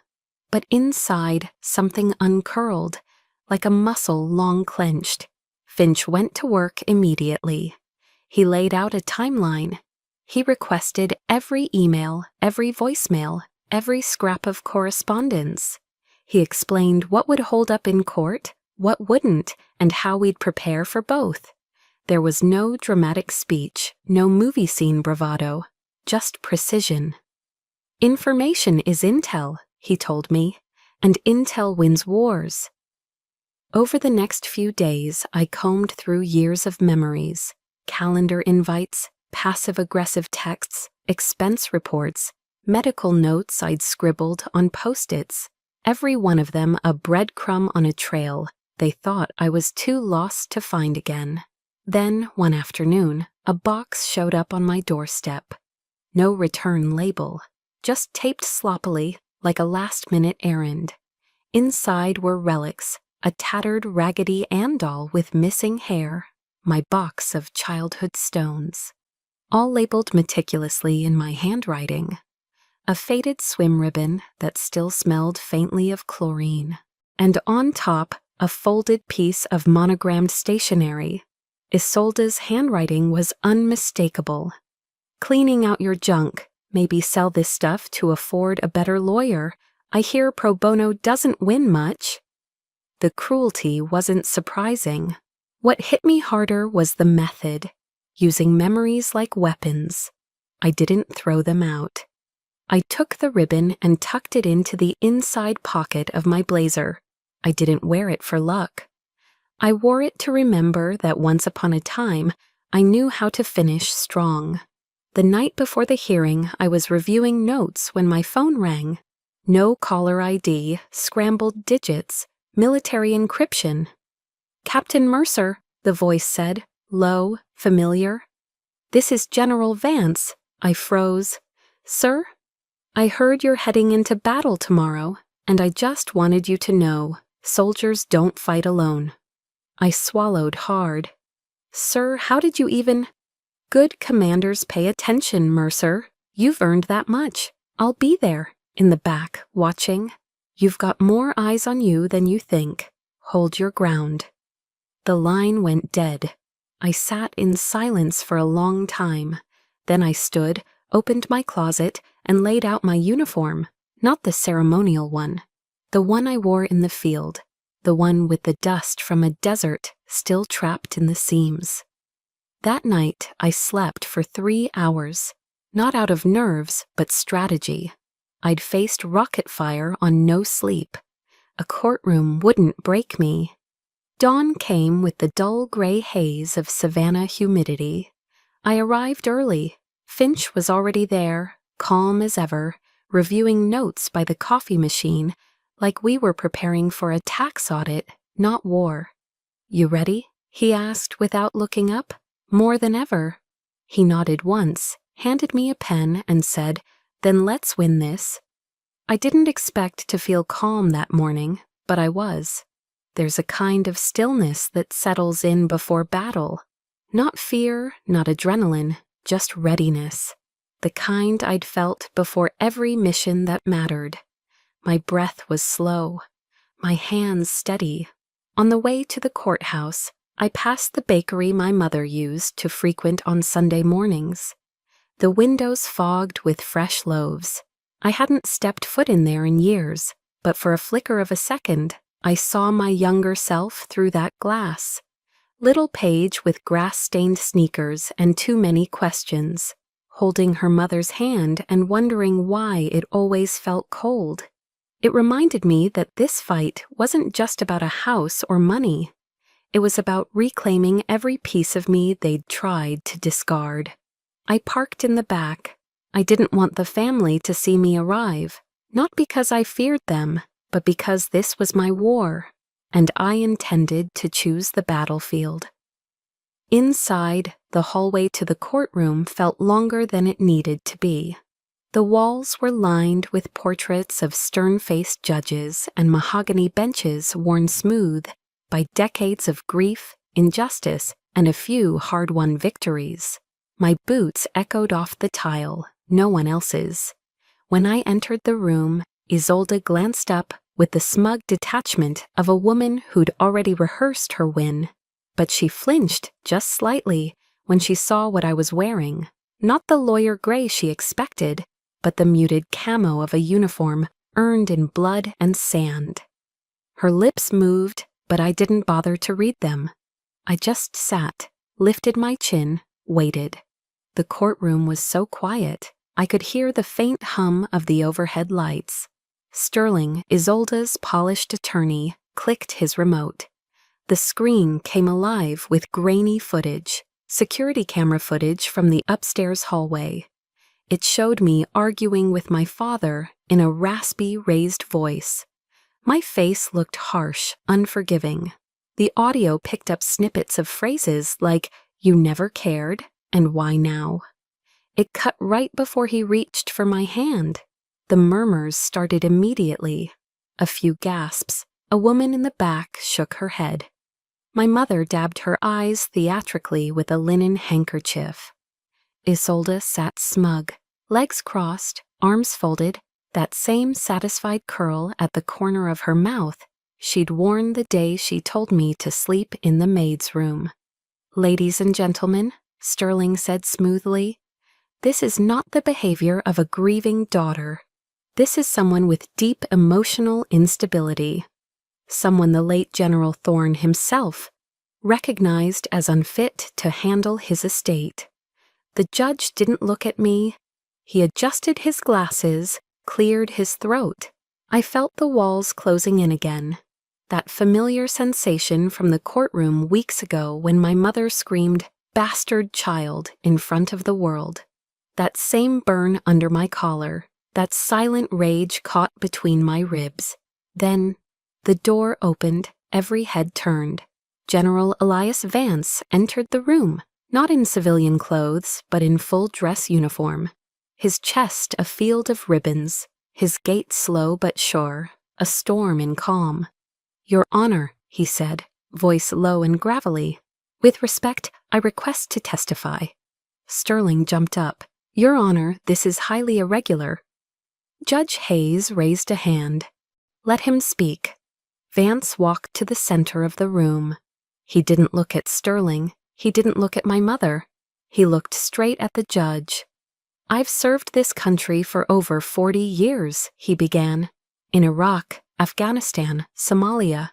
but inside something uncurled, like a muscle long clenched. Finch went to work immediately. He laid out a timeline. He requested every email, every voicemail, every scrap of correspondence. He explained what would hold up in court, what wouldn't, and how we'd prepare for both. There was no dramatic speech, no movie scene bravado, just precision. "Information is intel," he told me, "and intel wins wars." Over the next few days, I combed through years of memories, calendar invites, passive-aggressive texts, expense reports, medical notes I'd scribbled on Post-its, every one of them a breadcrumb on a trail they thought I was too lost to find again. Then, one afternoon, a box showed up on my doorstep. No return label, just taped sloppily like a last-minute errand. Inside were relics, a tattered Raggedy Ann doll with missing hair, my box of childhood stones, all labeled meticulously in my handwriting. A faded swim ribbon that still smelled faintly of chlorine, and on top a folded piece of monogrammed stationery. Isolde's handwriting was unmistakable. "Cleaning out your junk. Maybe sell this stuff to afford a better lawyer. I hear pro bono doesn't win much." The cruelty wasn't surprising. What hit me harder was the method, using memories like weapons. I didn't throw them out. I took the ribbon and tucked it into the inside pocket of my blazer. I didn't wear it for luck. I wore it to remember that once upon a time, I knew how to finish strong. The night before the hearing, I was reviewing notes when my phone rang. No caller ID, scrambled digits, military encryption. "Captain Mercer," the voice said, low, familiar. "This is General Vance." I froze. "Sir? I heard you're heading into battle tomorrow, and I just wanted you to know, soldiers don't fight alone." I swallowed hard. "Sir, how did you even—" "Good commanders pay attention, Mercer. You've earned that much. I'll be there, in the back, watching." "You've got more eyes on you than you think. Hold your ground." The line went dead. I sat in silence for a long time. Then I stood, opened my closet, and laid out my uniform, not the ceremonial one, the one I wore in the field, the one with the dust from a desert still trapped in the seams. That night, I slept for 3 hours, not out of nerves, but strategy. I'd faced rocket fire on no sleep. A courtroom wouldn't break me. Dawn came with the dull gray haze of Savannah humidity. I arrived early. Finch was already there, calm as ever, reviewing notes by the coffee machine, like we were preparing for a tax audit, not war. "You ready?" he asked without looking up. "More than ever." He nodded once, handed me a pen, and said, "Then let's win this." I didn't expect to feel calm that morning, but I was. There's a kind of stillness that settles in before battle. Not fear, not adrenaline, just readiness. The kind I'd felt before every mission that mattered. My breath was slow, my hands steady. On the way to the courthouse, I passed the bakery my mother used to frequent on Sunday mornings. The windows fogged with fresh loaves. I hadn't stepped foot in there in years, but for a flicker of a second, I saw my younger self through that glass. Little Paige with grass-stained sneakers and too many questions, holding her mother's hand and wondering why it always felt cold. It reminded me that this fight wasn't just about a house or money. It was about reclaiming every piece of me they'd tried to discard. I parked in the back. I didn't want the family to see me arrive, not because I feared them, but because this was my war, and I intended to choose the battlefield. Inside, the hallway to the courtroom felt longer than it needed to be. The walls were lined with portraits of stern-faced judges and mahogany benches worn smooth by decades of grief, injustice, and a few hard-won victories. My boots echoed off the tile, no one else's. When I entered the room, Isolde glanced up with the smug detachment of a woman who'd already rehearsed her win, but she flinched just slightly when she saw what I was wearing. Not the lawyer gray she expected, but the muted camo of a uniform earned in blood and sand. Her lips moved, but I didn't bother to read them. I just sat, lifted my chin, waited. The courtroom was so quiet, I could hear the faint hum of the overhead lights. Sterling, Isolde's polished attorney, clicked his remote. The screen came alive with grainy footage, security camera footage from the upstairs hallway. It showed me arguing with my father in a raspy, raised voice. My face looked harsh, unforgiving. The audio picked up snippets of phrases like, "You never cared," and "Why now?" It cut right before he reached for my hand. The murmurs started immediately. A few gasps. A woman in the back shook her head. My mother dabbed her eyes theatrically with a linen handkerchief. Isolde sat smug, legs crossed, arms folded, that same satisfied curl at the corner of her mouth she'd worn the day she told me to sleep in the maid's room. "Ladies and gentlemen," Sterling said smoothly, "this is not the behavior of a grieving daughter. This is someone with deep emotional instability. Someone the late General Thorne himself recognized as unfit to handle his estate." The judge didn't look at me. He adjusted his glasses, cleared his throat. I felt the walls closing in again. That familiar sensation from the courtroom weeks ago when my mother screamed, "Bastard child," in front of the world. That same burn under my collar, that silent rage caught between my ribs. Then, the door opened, every head turned. General Elias Vance entered the room, not in civilian clothes, but in full dress uniform. His chest a field of ribbons, his gait slow but sure, a storm in calm. "Your Honor," he said, voice low and gravelly. "With respect, I request to testify." Sterling jumped up. "Your Honor, this is highly irregular." Judge Hayes raised a hand. Let him speak. Vance walked to the center of the room. He didn't look at Sterling. He didn't look at my mother. He looked straight at the judge. I've served this country for over 40 years, he began. In Iraq, Afghanistan, Somalia.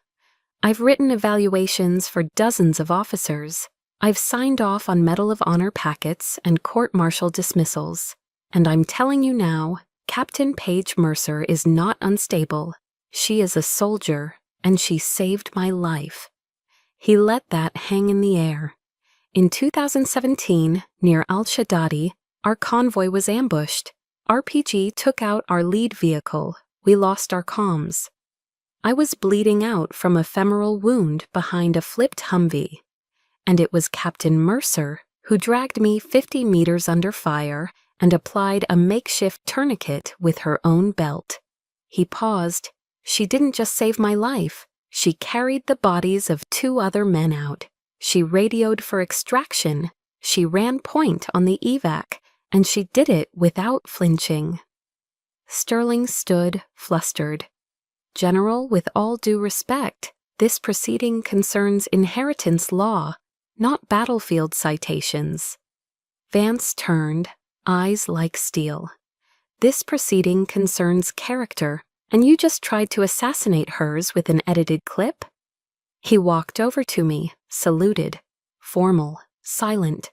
I've written evaluations for dozens of officers. I've signed off on Medal of Honor packets and court-martial dismissals. And I'm telling you now, Captain Paige Mercer is not unstable. She is a soldier, and she saved my life. He let that hang in the air. In 2017, near Al-Shaddadi, our convoy was ambushed. RPG took out our lead vehicle. We lost our comms. I was bleeding out from a femoral wound behind a flipped Humvee. And it was Captain Mercer who dragged me 50 meters under fire and applied a makeshift tourniquet with her own belt. He paused. She didn't just save my life. She carried the bodies of 2 other men out. She radioed for extraction. She ran point on the evac, and she did it without flinching. Sterling stood, flustered. General, with all due respect, this proceeding concerns inheritance law, not battlefield citations. Vance turned, eyes like steel. This proceeding concerns character, and you just tried to assassinate hers with an edited clip? He walked over to me, saluted, formal, silent.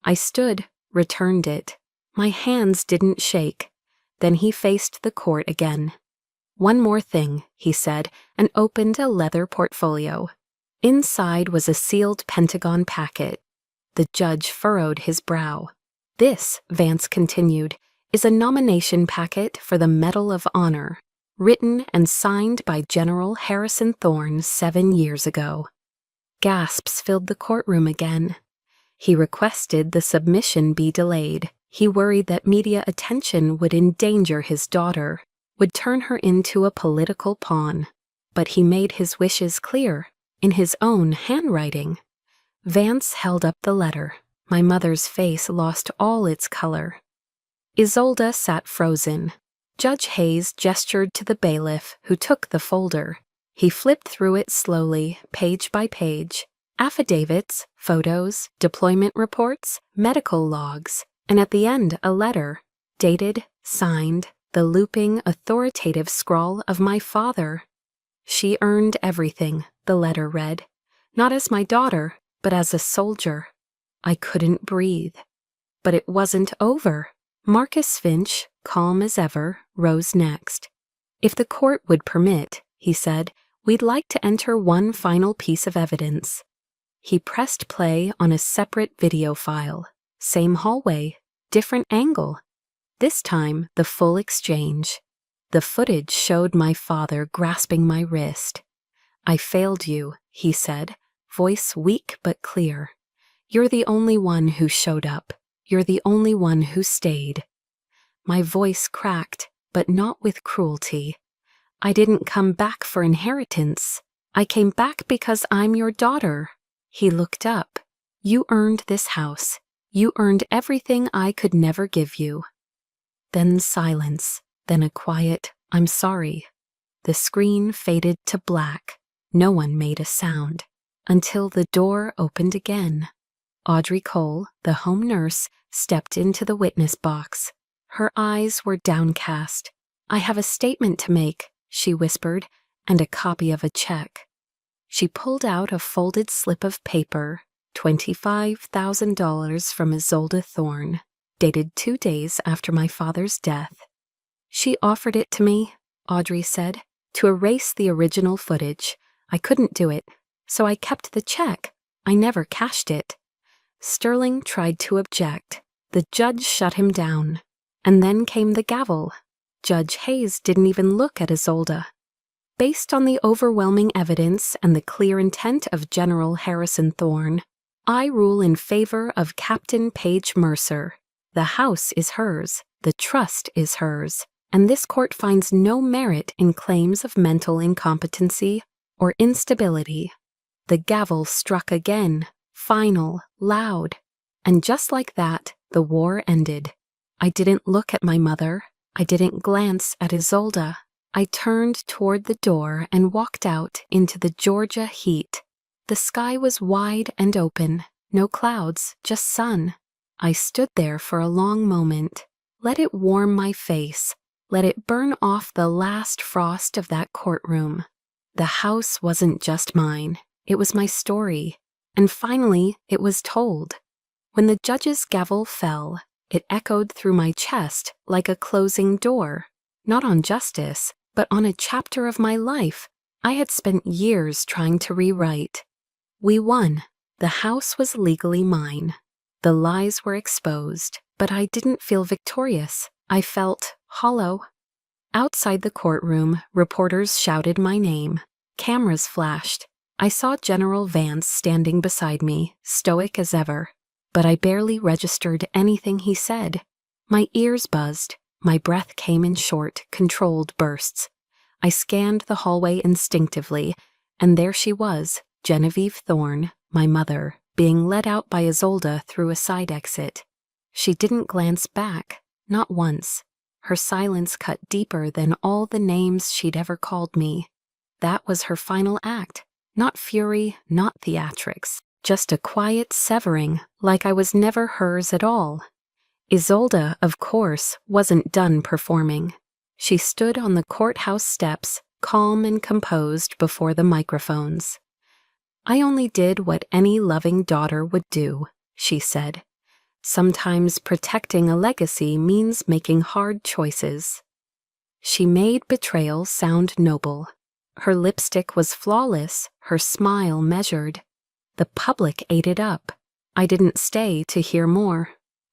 I stood, returned it. My hands didn't shake. Then he faced the court again. One more thing, he said, and opened a leather portfolio. Inside was a sealed Pentagon packet. The judge furrowed his brow. This, Vance continued, is a nomination packet for the Medal of Honor, written and signed by General Harrison Thorne 7 years ago. Gasps filled the courtroom again. He requested the submission be delayed. He worried that media attention would endanger his daughter, would turn her into a political pawn. But he made his wishes clear, in his own handwriting. Vance held up the letter. My mother's face lost all its color. Isolde sat frozen. Judge Hayes gestured to the bailiff, who took the folder. He flipped through it slowly, page by page. Affidavits, photos, deployment reports, medical logs, and at the end a letter, dated, signed, the looping, authoritative scrawl of my father. She earned everything, the letter read. Not as my daughter, but as a soldier. I couldn't breathe. But it wasn't over. Marcus Finch, calm as ever, rose next. If the court would permit, he said, we'd like to enter one final piece of evidence. He pressed play on a separate video file. Same hallway, different angle. This time, the full exchange. The footage showed my father grasping my wrist. I failed you, he said, voice weak but clear. You're the only one who showed up. You're the only one who stayed. My voice cracked, but not with cruelty. I didn't come back for inheritance. I came back because I'm your daughter. He looked up. You earned this house. You earned everything I could never give you. Then silence, then a quiet, I'm sorry. The screen faded to black. No one made a sound. Until the door opened again. Audrey Cole, the home nurse, stepped into the witness box. Her eyes were downcast. I have a statement to make, she whispered, and a copy of a check. She pulled out a folded slip of paper, $25,000 from Isolde Thorne, dated 2 days after my father's death. She offered it to me, Audrey said, to erase the original footage. I couldn't do it, so I kept the check. I never cashed it. Sterling tried to object. The judge shut him down. And then came the gavel. Judge Hayes didn't even look at Isolde. Based on the overwhelming evidence and the clear intent of General Harrison Thorne, I rule in favor of Captain Paige Mercer. The house is hers, the trust is hers, and this court finds no merit in claims of mental incompetency or instability. The gavel struck again, final, loud, and just like that, the war ended. I didn't look at my mother. I didn't glance at Isolde. I turned toward the door and walked out into the Georgia heat. The sky was wide and open, no clouds, just sun. I stood there for a long moment. Let it warm my face. Let it burn off the last frost of that courtroom. The house wasn't just mine. It was my story. And finally, it was told. When the judge's gavel fell, it echoed through my chest like a closing door. Not on justice, but on a chapter of my life I had spent years trying to rewrite. We won. The house was legally mine. The lies were exposed, but I didn't feel victorious. I felt hollow. Outside the courtroom, reporters shouted my name. Cameras flashed. I saw General Vance standing beside me, stoic as ever, but I barely registered anything he said. My ears buzzed. My breath came in short, controlled bursts. I scanned the hallway instinctively, and there she was, Genevieve Thorne, my mother, being led out by Isolde through a side exit. She didn't glance back, not once. Her silence cut deeper than all the names she'd ever called me. That was her final act. Not fury, not theatrics, just a quiet severing, like I was never hers at all. Isolde, of course, wasn't done performing. She stood on the courthouse steps, calm and composed before the microphones. "I only did what any loving daughter would do," she said. "Sometimes protecting a legacy means making hard choices." She made betrayal sound noble. Her lipstick was flawless, her smile measured. The public ate it up. I didn't stay to hear more.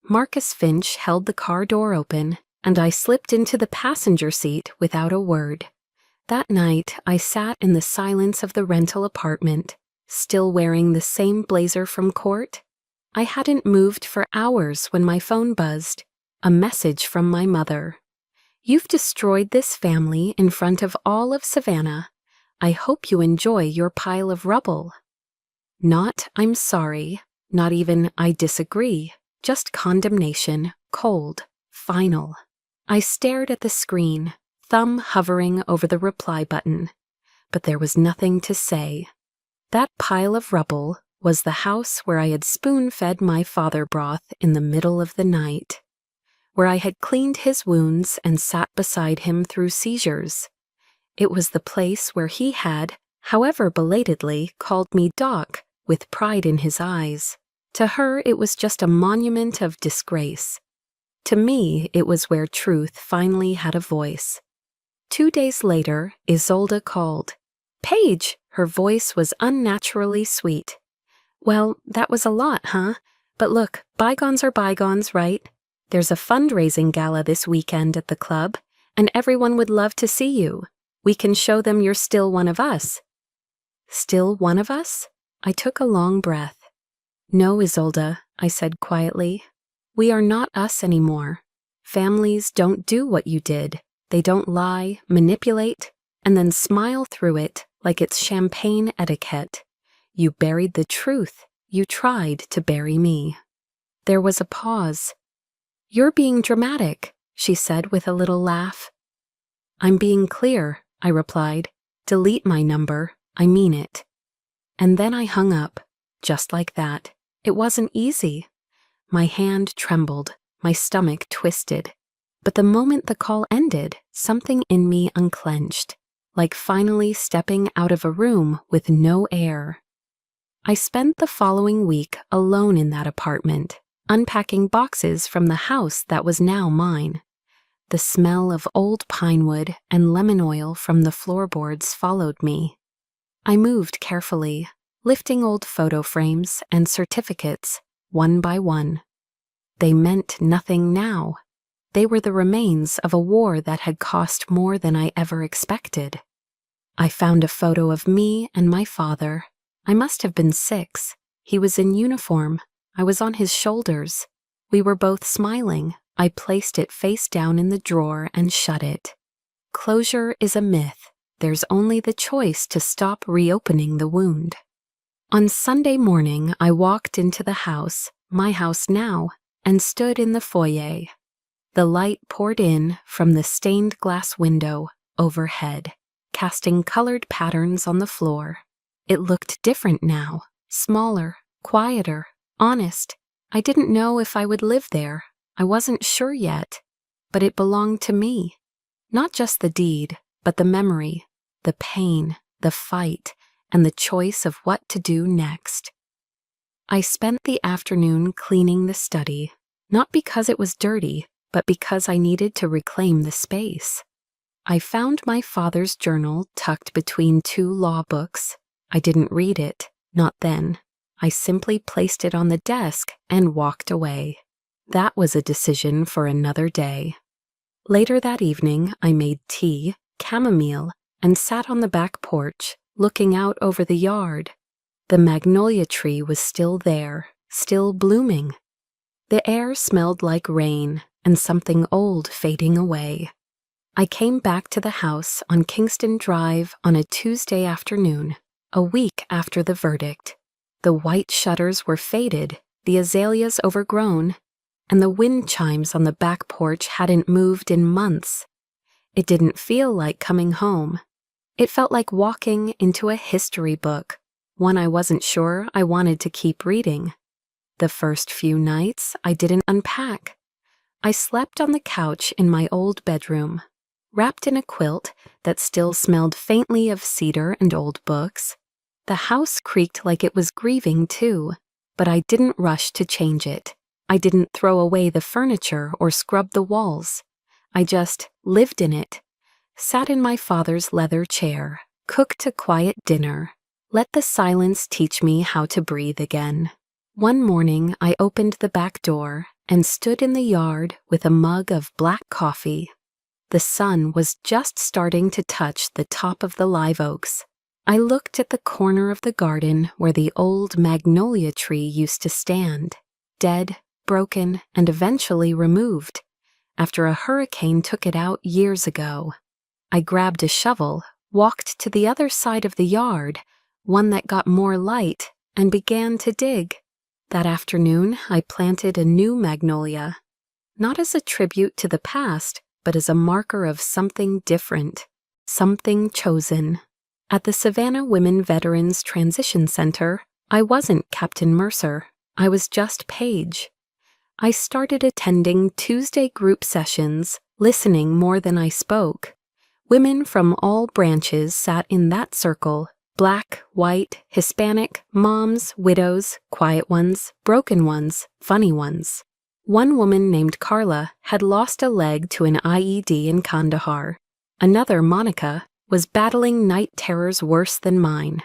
Marcus Finch held the car door open, and I slipped into the passenger seat without a word. That night, I sat in the silence of the rental apartment, still wearing the same blazer from court. I hadn't moved for hours when my phone buzzed. A message from my mother. "You've destroyed this family in front of all of Savannah. I hope you enjoy your pile of rubble." Not "I'm sorry," not even "I disagree," just condemnation, cold, final. I stared at the screen, thumb hovering over the reply button, but there was nothing to say. That pile of rubble was the house where I had spoon-fed my father broth in the middle of the night, where I had cleaned his wounds and sat beside him through seizures. It was the place where he had, however belatedly, called me Doc, with pride in his eyes. To her, it was just a monument of disgrace. To me, it was where truth finally had a voice. 2 days later, Isolde called. "Paige!" Her voice was unnaturally sweet. "Well, that was a lot, huh? But look, bygones are bygones, right? There's a fundraising gala this weekend at the club, and everyone would love to see you. We can show them you're still one of us." Still one of us? I took a long breath. "No, Isolde," I said quietly. "We are not us anymore. Families don't do what you did. They don't lie, manipulate, and then smile through it like it's champagne etiquette. You buried the truth. You tried to bury me." There was a pause. "You're being dramatic," she said with a little laugh. "I'm being clear," I replied. "Delete my number. I mean it." And then I hung up, just like that. It wasn't easy. My hand trembled, my stomach twisted. But the moment the call ended, something in me unclenched, like finally stepping out of a room with no air. I spent the following week alone in that apartment, unpacking boxes from the house that was now mine. The smell of old pine wood and lemon oil from the floorboards followed me. I moved carefully, lifting old photo frames and certificates, one by one. They meant nothing now. They were the remains of a war that had cost more than I ever expected. I found a photo of me and my father. I must have been 6. He was in uniform. I was on his shoulders. We were both smiling. I placed it face down in the drawer and shut it. Closure is a myth. There's only the choice to stop reopening the wound. On Sunday morning, I walked into the house, my house now, and stood in the foyer. The light poured in from the stained glass window, overhead, casting colored patterns on the floor. It looked different now, smaller, quieter, honest. I didn't know if I would live there. I wasn't sure yet, but it belonged to me. Not just the deed, but the memory, the pain, the fight, and the choice of what to do next. I spent the afternoon cleaning the study, not because it was dirty, but because I needed to reclaim the space. I found my father's journal tucked between two law books. I didn't read it, not then. I simply placed it on the desk and walked away. That was a decision for another day. Later that evening, I made tea, chamomile, and sat on the back porch, looking out over the yard. The magnolia tree was still there, still blooming. The air smelled like rain and something old fading away. I came back to the house on Kingston Drive on a Tuesday afternoon, a week after the verdict. The white shutters were faded, the azaleas overgrown, and the wind chimes on the back porch hadn't moved in months. It didn't feel like coming home. It felt like walking into a history book, one I wasn't sure I wanted to keep reading. The first few nights, I didn't unpack. I slept on the couch in my old bedroom, wrapped in a quilt that still smelled faintly of cedar and old books. The house creaked like it was grieving too, but I didn't rush to change it. I didn't throw away the furniture or scrub the walls. I just lived in it, sat in my father's leather chair, cooked a quiet dinner, let the silence teach me how to breathe again. One morning, I opened the back door and stood in the yard with a mug of black coffee. The sun was just starting to touch the top of the live oaks. I looked at the corner of the garden where the old magnolia tree used to stand, dead, broken, and eventually removed, after a hurricane took it out years ago. I grabbed a shovel, walked to the other side of the yard, one that got more light, and began to dig. That afternoon, I planted a new magnolia, not as a tribute to the past, but as a marker of something different, something chosen. At the Savannah Women Veterans Transition Center, I wasn't Captain Mercer. I was just Paige. I started attending Tuesday group sessions, listening more than I spoke. Women from all branches sat in that circle. Black, white, Hispanic, moms, widows, quiet ones, broken ones, funny ones. One woman named Carla had lost a leg to an IED in Kandahar. Another, Monica, was battling night terrors worse than mine.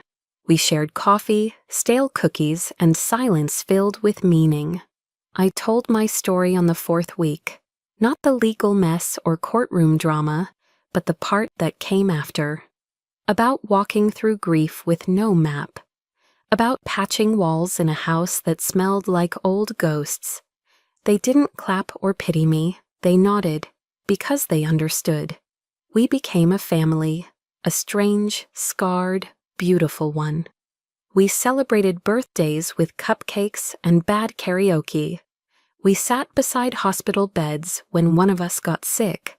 We shared coffee, stale cookies, and silence filled with meaning. I told my story on the fourth week, not the legal mess or courtroom drama, but the part that came after. About walking through grief with no map. About patching walls in a house that smelled like old ghosts. They didn't clap or pity me, they nodded, because they understood. We became a family, a strange, scarred, beautiful one. We celebrated birthdays with cupcakes and bad karaoke. We sat beside hospital beds when one of us got sick,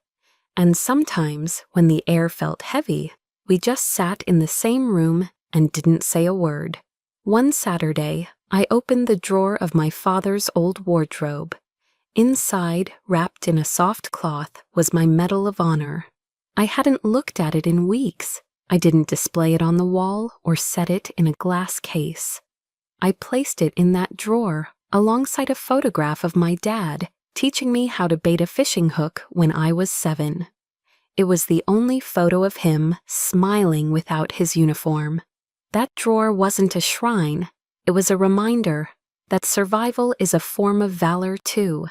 and sometimes, when the air felt heavy, we just sat in the same room and didn't say a word. One Saturday, I opened the drawer of my father's old wardrobe. Inside, wrapped in a soft cloth, was my Medal of Honor. I hadn't looked at it in weeks. I didn't display it on the wall or set it in a glass case. I placed it in that drawer alongside a photograph of my dad teaching me how to bait a fishing hook when I was 7. It was the only photo of him smiling without his uniform. That drawer wasn't a shrine. It was a reminder that survival is a form of valor too.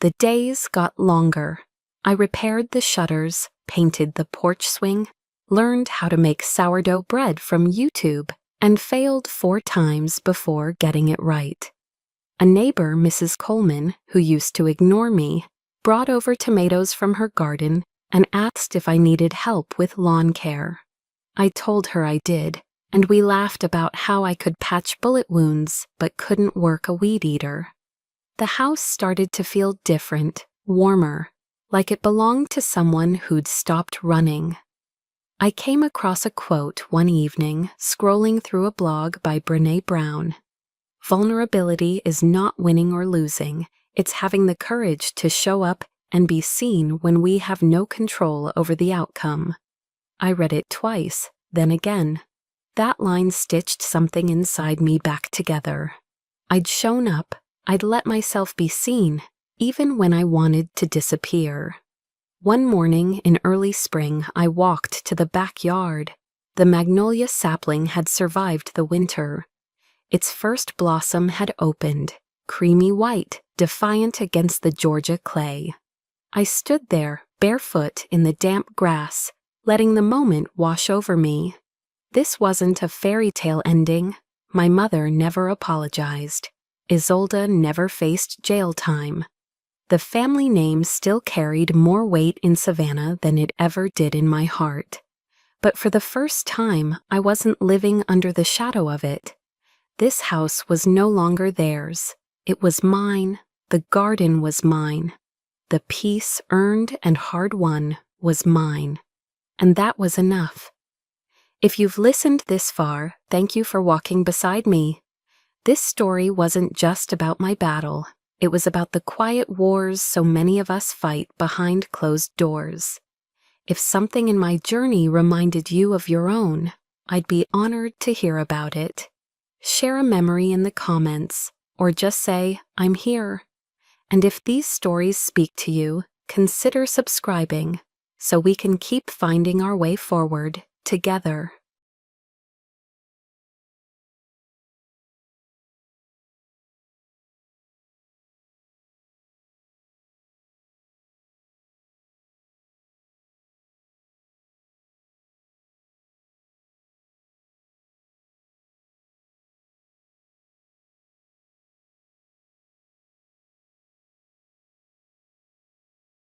The days got longer. I repaired the shutters, painted the porch swing, learned how to make sourdough bread from YouTube, and failed 4 times before getting it right. A neighbor, Mrs. Coleman, who used to ignore me, brought over tomatoes from her garden and asked if I needed help with lawn care. I told her I did, and we laughed about how I could patch bullet wounds but couldn't work a weed eater. The house started to feel different, warmer. like it belonged to someone who'd stopped running. I came across a quote one evening scrolling through a blog by Brené Brown. Vulnerability is not winning or losing, it's having the courage to show up and be seen when we have no control over the outcome. I read it twice, then again. That line stitched something inside me back together. I'd shown up, I'd let myself be seen, even when I wanted to disappear. One morning in early spring, I walked to the backyard. The magnolia sapling had survived the winter. Its first blossom had opened, creamy white, defiant against the Georgia clay. I stood there, barefoot in the damp grass, letting the moment wash over me. This wasn't a fairy tale ending. My mother never apologized. Isolde never faced jail time. The family name still carried more weight in Savannah than it ever did in my heart. But for the first time, I wasn't living under the shadow of it. This house was no longer theirs. It was mine. The garden was mine. The peace earned and hard won was mine. And that was enough. If you've listened this far, thank you for walking beside me. This story wasn't just about my battle. It was about the quiet wars so many of us fight behind closed doors. If something in my journey reminded you of your own, I'd be honored to hear about it. Share a memory in the comments, or just say, I'm here. And if these stories speak to you, consider subscribing so we can keep finding our way forward together.